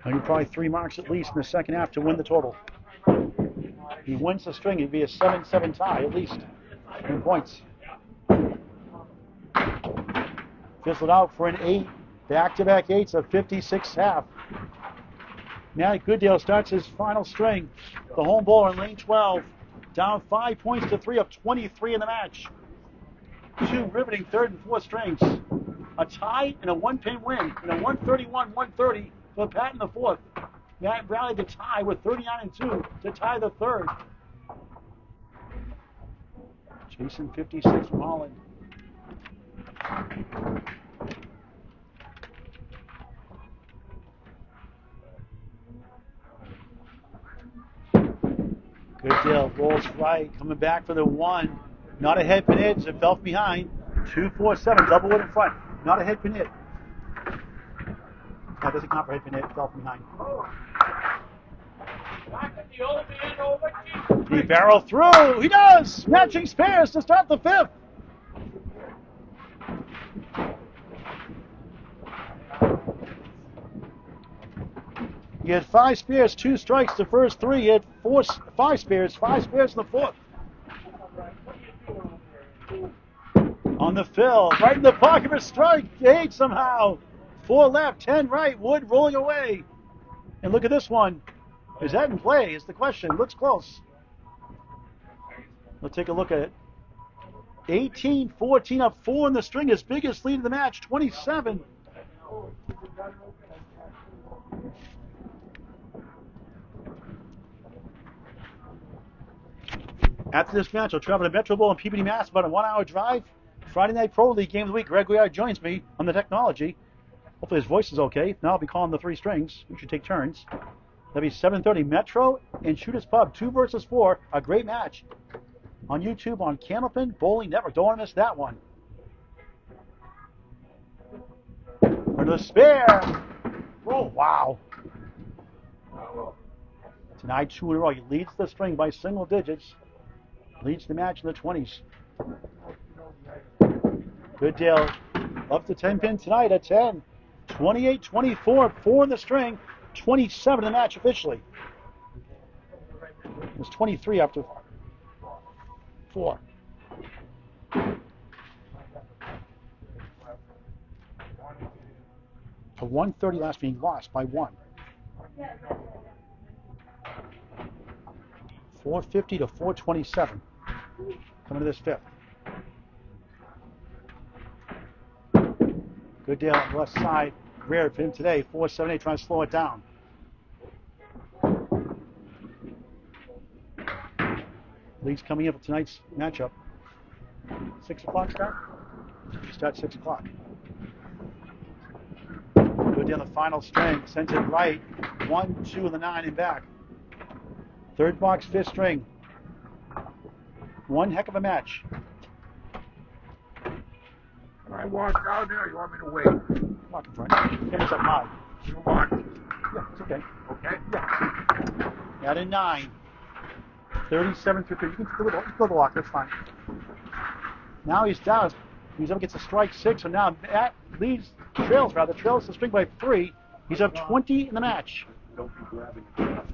I need probably 3 marks at least in the second half to win the total. He wins the string, it'd be a 7-7 tie at least in points. Fizzled out for an 8. Back-to-back 8s, a 56 half. Now Goodale starts his final string. The home bowler in lane 12. Down 5 points to 3 up 23 in the match. 2 riveting third and fourth strings. A tie and a 1-pin win in a 131-130 for Pat in the fourth. Matt rallied to tie with 39-2 to tie the third. Jason 56 from Holland. Goodale rolls right, coming back for the 1. Not a head pin hit, it fell from behind. 2-4-7, double wood in front. Not a head pin hit. That doesn't count for head pin hit, fell from behind. He barrel through, he does! Matching spares to start the 5th. He had 5 spares, 2 strikes the first 3. He had 5 spares in the 4th. On the fill, right in the pocket for strike 8 somehow. 4 left, 10 right, Wood rolling away. And look at this one. Is that in play is the question. Looks close. Let's take a look at it. 18-14 up 4 in the string. His biggest lead in the match, 27. After this match, I'll travel to Metro Bowl in Peabody, Mass. About a 1-hour drive. Friday Night Pro League Game of the Week. Greg Goodale joins me on the technology. Hopefully his voice is okay. Now I'll be calling the 3 strings. We should take turns. That'll be 7:30. Metro and Shooters Pub. 2 versus 4. A great match. On YouTube on Candlepin Bowling Network. Don't want to miss that one. For the spare. Oh, wow. Tonight, 2 in a row. He leads the string by single digits. Leads the match in the 20s. Goodale up to 10 pin tonight at 10. 28-24, 4 in the string. 27 in the match officially. It was 23 after 4. A 130 last being lost by 1. 450 to 427. Coming to this 5th. Goodale on the left side. Rare for him today. 478 trying to slow it down. League's coming in for tonight's matchup. 6 o'clock start? Start 6 o'clock. Goodale the final string. Sends it right. 1, 2 in the 9 and back. Third box, 5th string. One heck of a match. I walk down there, you want me to wait? Walk in front. Give us up high. You want? Yeah, it's Okay. Okay? At a 9. 37 through 3. You can go the walk. That's fine. Now he's down. He's up against a strike 6. So now Matt trails the string by 3. He's up 20 in the match. Don't be grabbing it.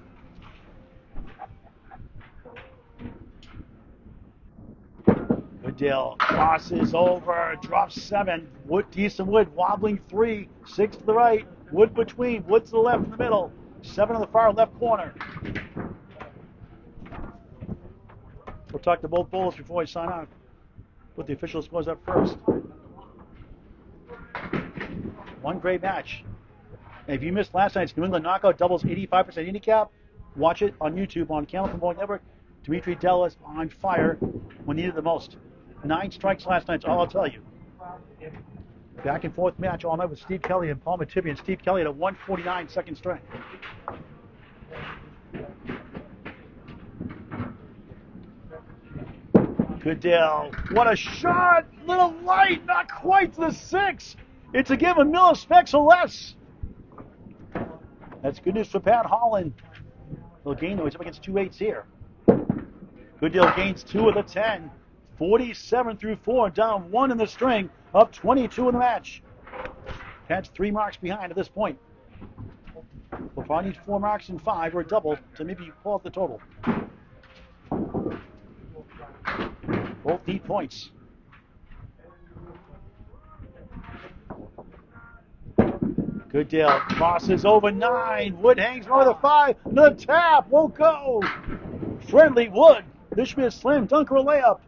Goodale crosses over, drops 7. Decent Wood wobbling 3, 6 to the right. Wood between, Wood to the left in the middle. 7 on the far left corner. We'll talk to both bowlers before I sign off. Put the official scores up first. One great match. And if you missed last night's New England Knockout Doubles 85% handicap, watch it on YouTube on Candlepin Bowling Network. Dimitri Dellis on fire when needed the most. 9 strikes last night, all I'll tell you. Back and forth match all night with Steve Kelly and Paul Mativian. Steve Kelly at a 149 second string. Goodale, what a shot! Little light, not quite to the 6. It's a give a millispecs or less. That's good news for Pat Holland. He'll gain though, he's up against 2 8s here. Goodale gains 2 of the 10. 47 through 4, down 1 in the string, up 22 in the match. Pat's 3 marks behind at this point. We'll probably need 4 marks and 5 or a double to maybe pull up the total. Both need points. Goodale crosses over 9. Wood hangs over the 5. Another tap. Won't go. Friendly Wood. This should be a slam dunk or a layup.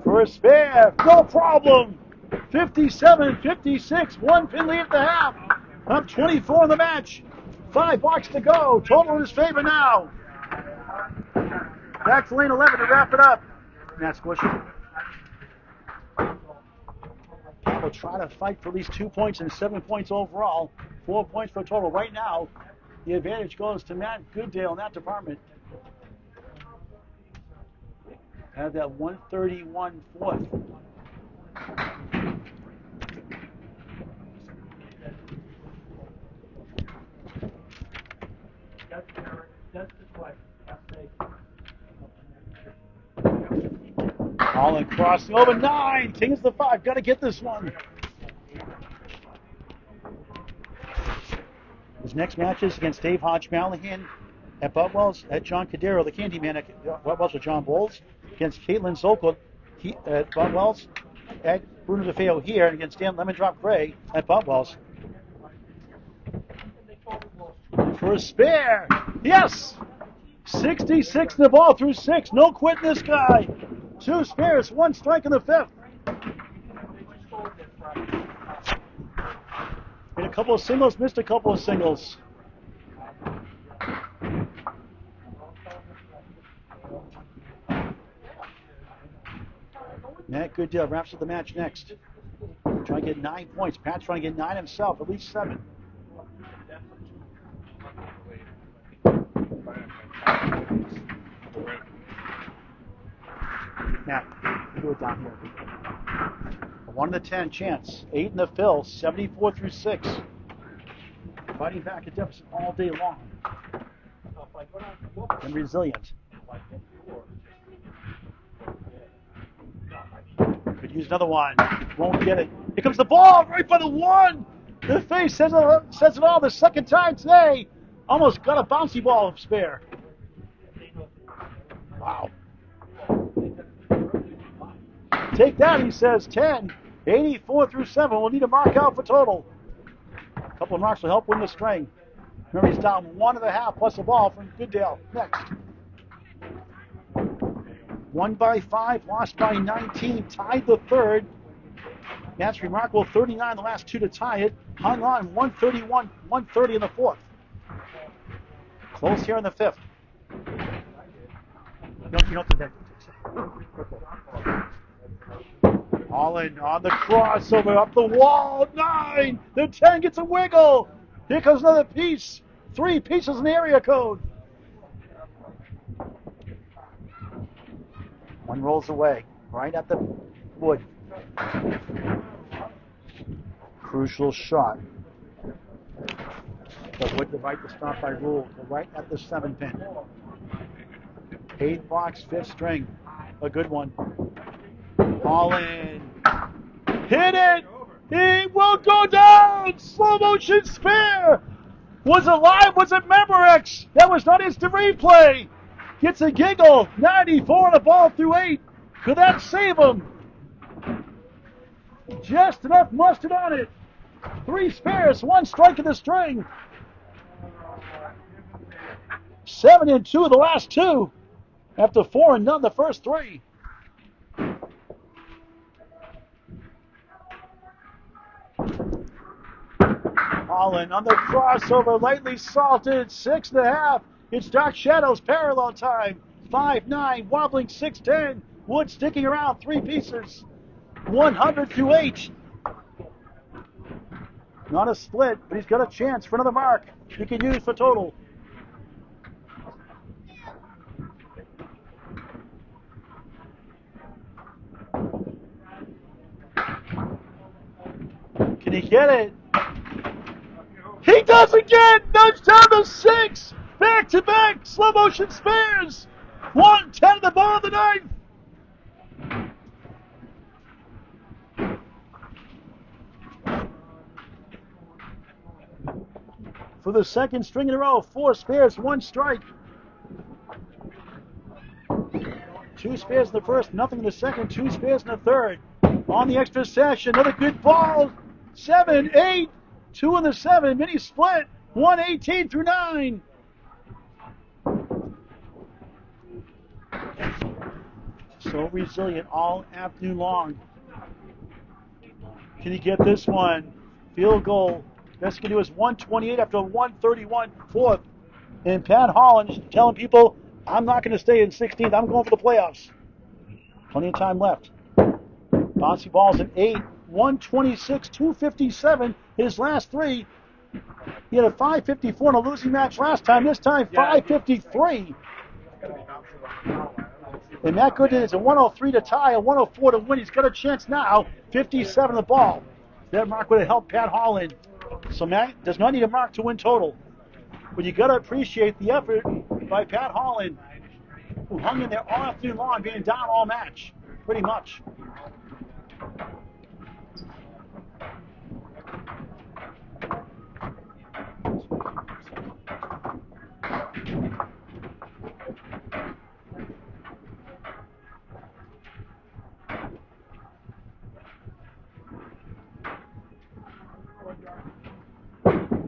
For a spare. No problem. 57-56. 1 pin lead at the half. Up 24 in the match. 5 blocks to go. Total in his favor now. Back to lane 11 to wrap it up. Matt Squishy. We'll try to fight for at least 2 points and 7 points overall. 4 points for a total. Right now, the advantage goes to Matt Goodale in that department. Have that 131 fourth. Holland crossing over 9. Kings the 5. Got to get this one. His next match is against Dave Hodge-Mallahan at Butwell's, at John Cadero, the Candyman at Butwell's with John Bowles, against Caitlin Zolkot at Butwell's, at Bruno DeFeo here, and against Dan Lemondrop Gray at Butwell's. For a spare. Yes! 66 in the ball through 6. No quitting this guy. 2 spares, 1 strike in the 5th. Hit a couple of singles, missed a couple of singles. Matt Goodale wraps up the match next. Trying to get 9 points. Pat's trying to get 9 himself, at least 7. Matt, you do it down here. A 1 in the 10 chance. 8 in the fill. 74 through 6. Fighting back a deficit all day long. And resilient. Could use another one. Won't get it. Here comes the ball right by the 1. The face says it all the second time today. Almost got a bouncy ball of spare. Wow. Take that, he says, 10. 84 through 7. We'll need a mark out for total. A couple of marks will help win the string. Remember, he's down 1.5 plus a ball from Goodale. Next. Won by 5, lost by 19, tied the 3rd. That's remarkable. 39 the last 2 to tie it. Hung on 131, 130 in the 4th. Close here in the 5th. You don't think that. Holland on the crossover, up the wall, 9! The 10 gets a wiggle! Here comes another piece. 3 pieces in the area code. 1 rolls away, right at the Wood. Crucial shot. But with the right to stop by rule, to right at the 7-pin. 8th box, 5th string. A good one. Holland. Hit it! He will go down! Slow motion spare! Was it live? Was it Memorex? That was not instant replay. Gets a giggle. 94 on the ball through 8. Could that save him? Just enough mustard on it. 3 spares, 1 strike in the string. 7 and 2 the last 2. After 4 and none the first 3. Holland on the crossover, lightly salted, 6.5. It's Dark Shadows parallel time. 5-9, wobbling 6-10. Wood sticking around 3 pieces. 100 through 8. Not a split, but he's got a chance for another mark he can use for total. Can he get it? He does again! Nudge down to 6! Back to back, slow motion spares! 110 the ball of the 9th! For the second string in a row, 4 spares, 1 strike. 2 spares in the first, nothing in the second, 2 spares in the third. On the extra session, another good ball. 7, 8, 2 in the 7, mini split. 118 through 9. So resilient all afternoon long. Can he get this one? Field goal. Best he can do is 128 after 131 fourth. And Pat Holland is telling people, I'm not going to stay in 16th. I'm going for the playoffs. Plenty of time left. Bouncy balls at 8. 126, 257. His last 3. He had a 554 in a losing match last time. This time, 553. And Matt Goodale is a 103 to tie, a 104 to win. He's got a chance now. 57 the ball. That mark would have helped Pat Holland. So Matt does not need a mark to win total. But you got to appreciate the effort by Pat Holland, who hung in there all afternoon long, being down all match, pretty much.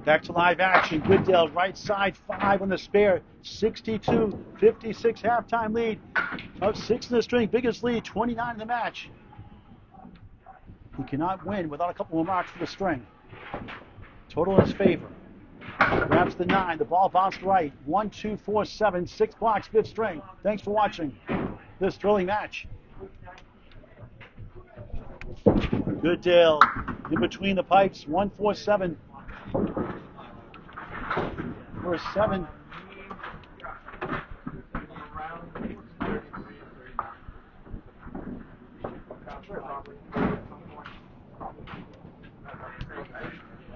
Back to live action. Goodale, right side, 5 on the spare. 62-56 halftime lead. Up 6 in the string, biggest lead, 29 in the match. He cannot win without a couple more marks for the string. Total in his favor. Grabs the 9. The ball bounced right. 1, 2, 4, 7, 6 blocks, 5th string. Thanks for watching this thrilling match. Goodale in between the pipes. 1, 4, 7. For 7.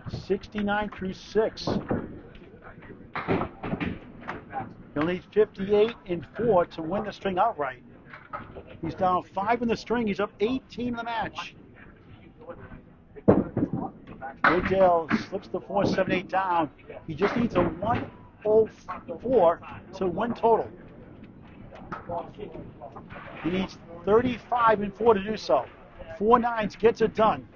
$69 through 6. He'll need 58 and 4 to win the string outright. He's down 5 in the string. He's up 18 in the match. Goodale slips the 4-7-8 down. He just needs a 104 to win total. He needs 35 and 4 to do so. 4 9s gets it done.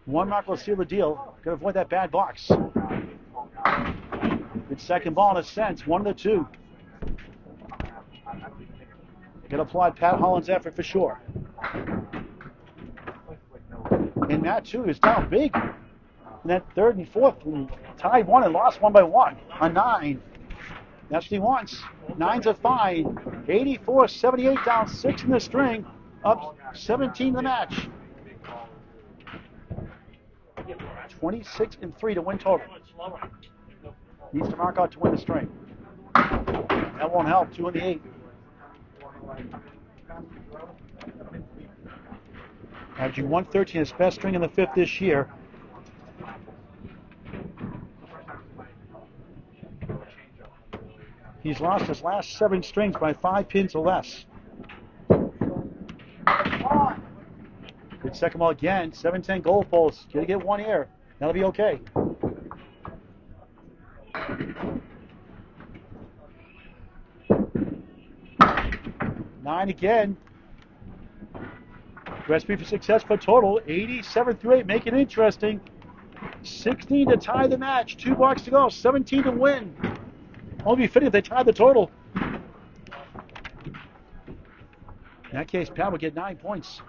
1 mark will seal the deal. Got to avoid that bad box. Good second ball in a sense. 1 of the 2. Got to applaud Pat Holland's effort for sure. And Matt, too, is down big in that 3rd and 4th. When he tied 1 and lost 1 by 1. A 9. That's what he wants. 9's a fine. 84-78 down 6 in the string. Up 17 in the match. 26 and 3 to win total. Needs to mark out to win the string. That won't help. 2 in the 8. Averaging 113, his best string in the fifth this year. He's lost his last 7 strings by 5 pins or less. Good second ball again. 7-10 goal post. Gonna get one here. That'll be okay. Nine again. Recipe for success for total 87-8. Make it interesting. 16 to tie the match. 2 blocks to go. 17 to win. Only be fitting if they tie the total. In that case, Pat will get 9 points.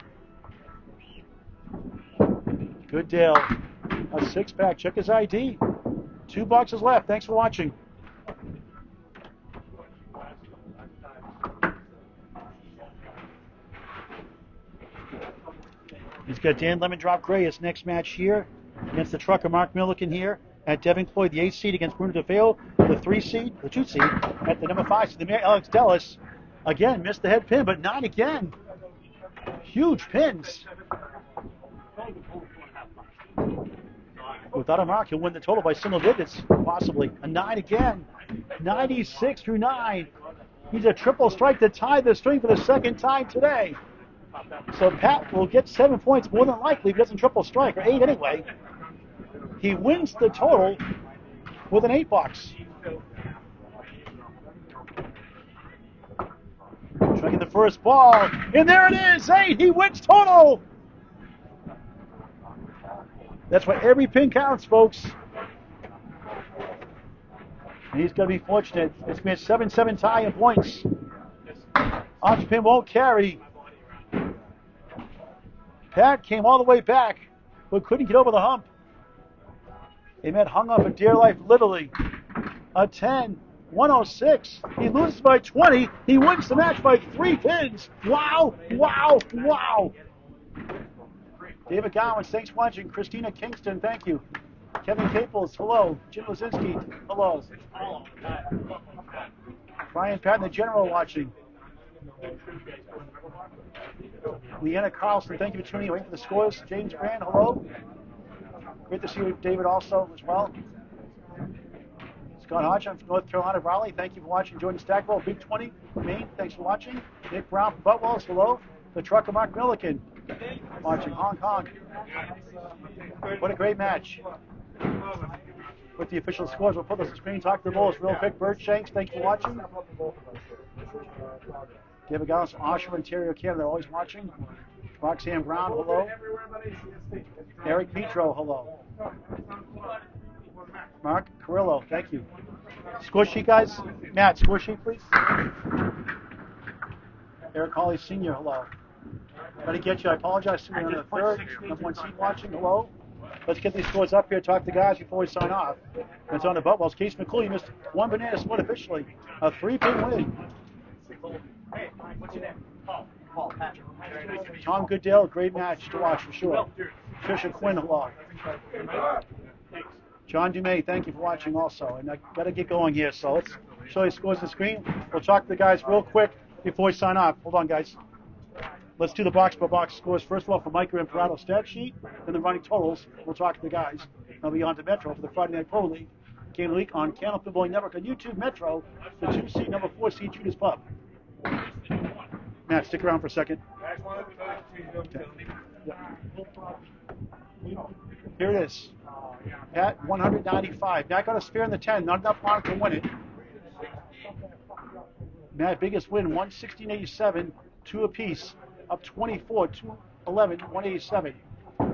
Goodale, a 6-pack. Check his ID. 2 boxes left. Thanks for watching. He's got Dan Lemon Drop Gray his next match here against the trucker Mark Milliken here at Devon Cloyd, the 8th seed against Bruno DeFeo, the 2 seed at the number 5 seed. The Mayor Alex Dellis again missed the head pin, but not again. Huge pins. Without a mark, he'll win the total by single digits, possibly. A 9 again. 96 through 9. He's a triple strike to tie the string for the second time today. So Pat will get 7 points more than likely if he doesn't triple strike, or 8 anyway. He wins the total with an 8 box. Striking the first ball, and there it is, 8. He wins total. That's why every pin counts, folks. And he's going to be fortunate. It's going to be a 7-7 tie in points. Option pin won't carry. Pat came all the way back, but couldn't get over the hump. Amen hung on for dear life, literally. A 10, 106. He loses by 20. He wins the match by 3 pins. Wow, wow, wow. David Gowans, thanks for watching. Christina Kingston, thank you. Kevin Caples, hello. Jim Lozinski, hello. Brian Patton, the general, watching. Leanna Carlson, thank you for tuning in. Waiting for the scores. James Brand, hello. Great to see you, David, also as well. Scott Hodge, I'm from North Carolina, Raleigh. Thank you for watching. Jordan Stackwell, Big 20, Maine. Thanks for watching. Nick Brown from Butwells, hello. The trucker Mark Milliken, watching Hong Kong. What a great match. With the official scores, we'll put this on the screen. Talk to the Bulls real quick. Bird Shanks, thanks for watching. David Gallus from Oshawa, Ontario, Canada, they're always watching. Roxanne Brown, hello. Eric Petro, hello. Mark Carrillo, thank you. Score sheet, guys. Matt, score sheet, please. Eric Hawley Sr., hello. Trying to get you. I apologize to you on the third. Number 1 seed watching, hello. Let's get these scores up here. Talk to the guys before we sign off. It's on the Butwells. Case McCool, you missed 1 banana split officially. A 3-pin win. Hey, what's your name? Paul, Patrick. Tom Goodale, great match to watch for sure. Trisha Quinn, hello. John Dumay, thank you for watching also. And I got to get going here, so let's show you scores on the screen. We'll talk to the guys real quick before we sign off. Hold on, guys. Let's do the box-by-box scores. First of all, for Micah Imparato stat sheet, then the running totals. We'll talk to the guys. I'll be on to Metro for the Friday Night Pro League game of the week on Candlepin Bowling Network on YouTube. Metro, the 2 seed, number 4 seed, Judas Pub. Matt, stick around for a second. Okay. Yep. Here it is. Pat, 195. Matt got a spare in the 10. Not enough on to win it. Matt, biggest win, 116.87. 2 apiece. Up 24, 211, 187.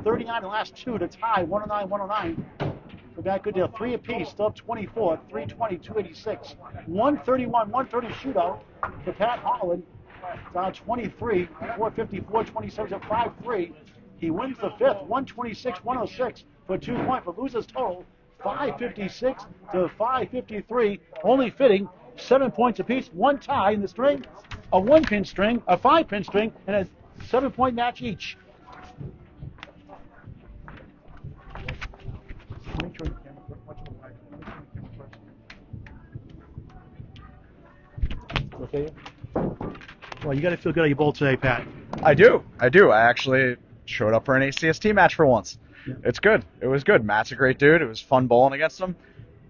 39 in the last 2 to tie, 109, 109. For Matt Goodale, 3 apiece, still up 24, 320, 286. 131, 130 shootout for Pat Holland. Down 23, 450, 427, up 5-3. He wins the 5th, 126, 106 for 2 points, but loses total 556 to 553. Only fitting 7 points apiece, 1 tie in the string, a 1-pin string, a 5-pin string, and a 7-point match each. Okay. Well, you got to feel good at your bowl today, Pat. I do. I actually showed up for an ACST match for once. Yeah. It's good. It was good. Matt's a great dude. It was fun bowling against him.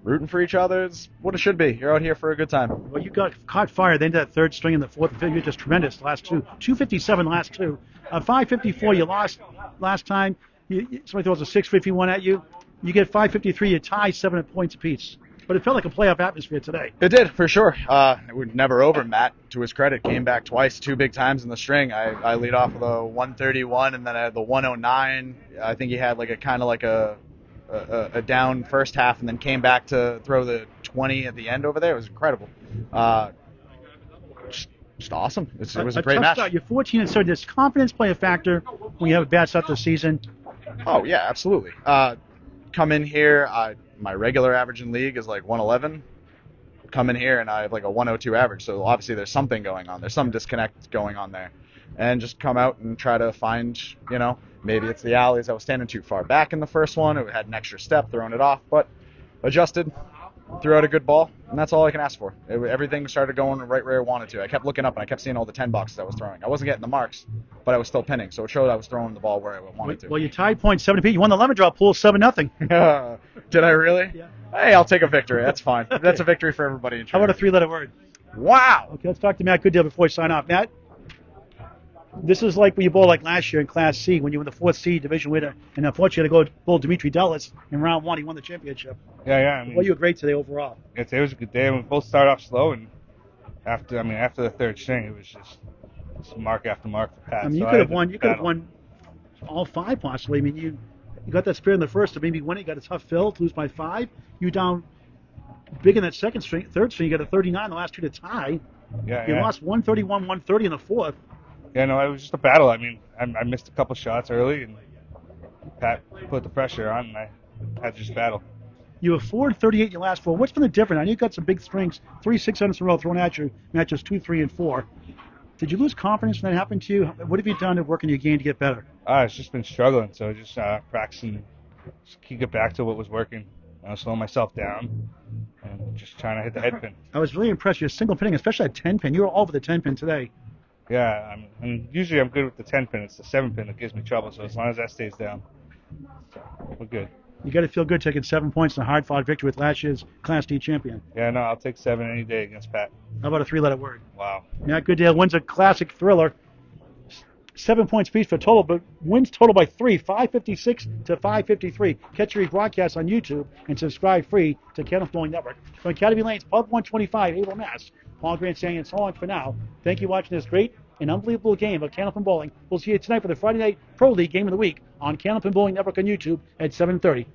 Rooting for each other is what it should be. You're out here for a good time. Well, you caught fire. Then that third string in the fourth and fifth, you're just tremendous. Last two, 257 last two, 554. You lost last time. Somebody throws a 651 at you. You get 553. You tie 7 points apiece. But it felt like a playoff atmosphere today. It did, for sure. It was never over. Matt, to his credit, came back twice, 2 big times in the string. I lead off with a 131, and then I had the 109. I think he had like a down first half, and then came back to throw the 20 at the end over there. It was incredible. Just awesome. It was a great tough match. Start. You're 14-7. Does confidence play a factor when you have a bad start to the season? Oh, yeah, absolutely. Come in here, my regular average in league is like 111. Come in here, and I have like a 102 average. So obviously there's something going on. There's some disconnect going on there. And just come out and try to find, maybe it's the alleys. I was standing too far back in the first one. It had an extra step, throwing it off, but adjusted, threw out a good ball, and that's all I can ask for. Everything started going right where I wanted to. I kept looking up, and I kept seeing all the 10 boxes I was throwing. I wasn't getting the marks, but I was still pinning, so it showed I was throwing the ball where I wanted to. Well, you tied points 7 apiece. You won the lemon drop pool 7-0. Did I really? Yeah. Hey, I'll take a victory. That's fine. That's a victory for everybody in How about a Trinity. 3-letter word? Wow. Okay, let's talk to Matt Goodale before we sign off. Matt, this is like when you bowled like last year in Class C when you were the 4th seed division winner, and unfortunately you had to go bowl Dimitri Dulles in round 1. He won the championship. Yeah. I mean, Well, you were great today overall. It was a good day. We both started off slow, and after the third string, it was just mark after mark for Pat. I mean, So you could have had to won. You could have battle. won all 5 possibly. I mean, you got that spirit in the first to maybe win it. You got a tough fill to lose by 5. You down big in that third string. You got a 39 the last 2 to tie. Yeah. You lost 131, 130 in the 4th. Yeah, no, it was just a battle. I mean, I missed a couple shots early, and Pat put the pressure on, and I had to just battle. You were 4-38 in your last 4. What's been the difference? I know you got some big strings, 3 600s in a row thrown at you, matches 2, 3, and 4. Did you lose confidence when that happened to you? What have you done to work on your game to get better? It's just been struggling, so just practicing, just keep it back to what was working. Slowing myself down and just trying to hit the head pin. I was really impressed. Your single pinning, especially at 10 pin. You were all over the 10 pin today. Yeah, and usually I'm good with the 10 pin. It's the 7 pin that gives me trouble. So as long as that stays down, we're good. You got to feel good taking 7 points in a hard-fought victory with last year's Class D champion. Yeah, no, I'll take 7 any day against Pat. How about a 3-letter word? Wow. Matt Goodale wins a classic thriller. 7 points apiece for total, but wins total by 3, 556 to 553. Catch your broadcast on YouTube and subscribe free to Candlepin Bowling Network. From Academy Lanes, Pub 125, Haverhill, Mass. Paul Grant saying so long for now. Thank you for watching this great and unbelievable game of Candlepin Bowling. We'll see you tonight for the Friday Night Pro League Game of the Week on Candlepin Bowling Network on YouTube at 7:30.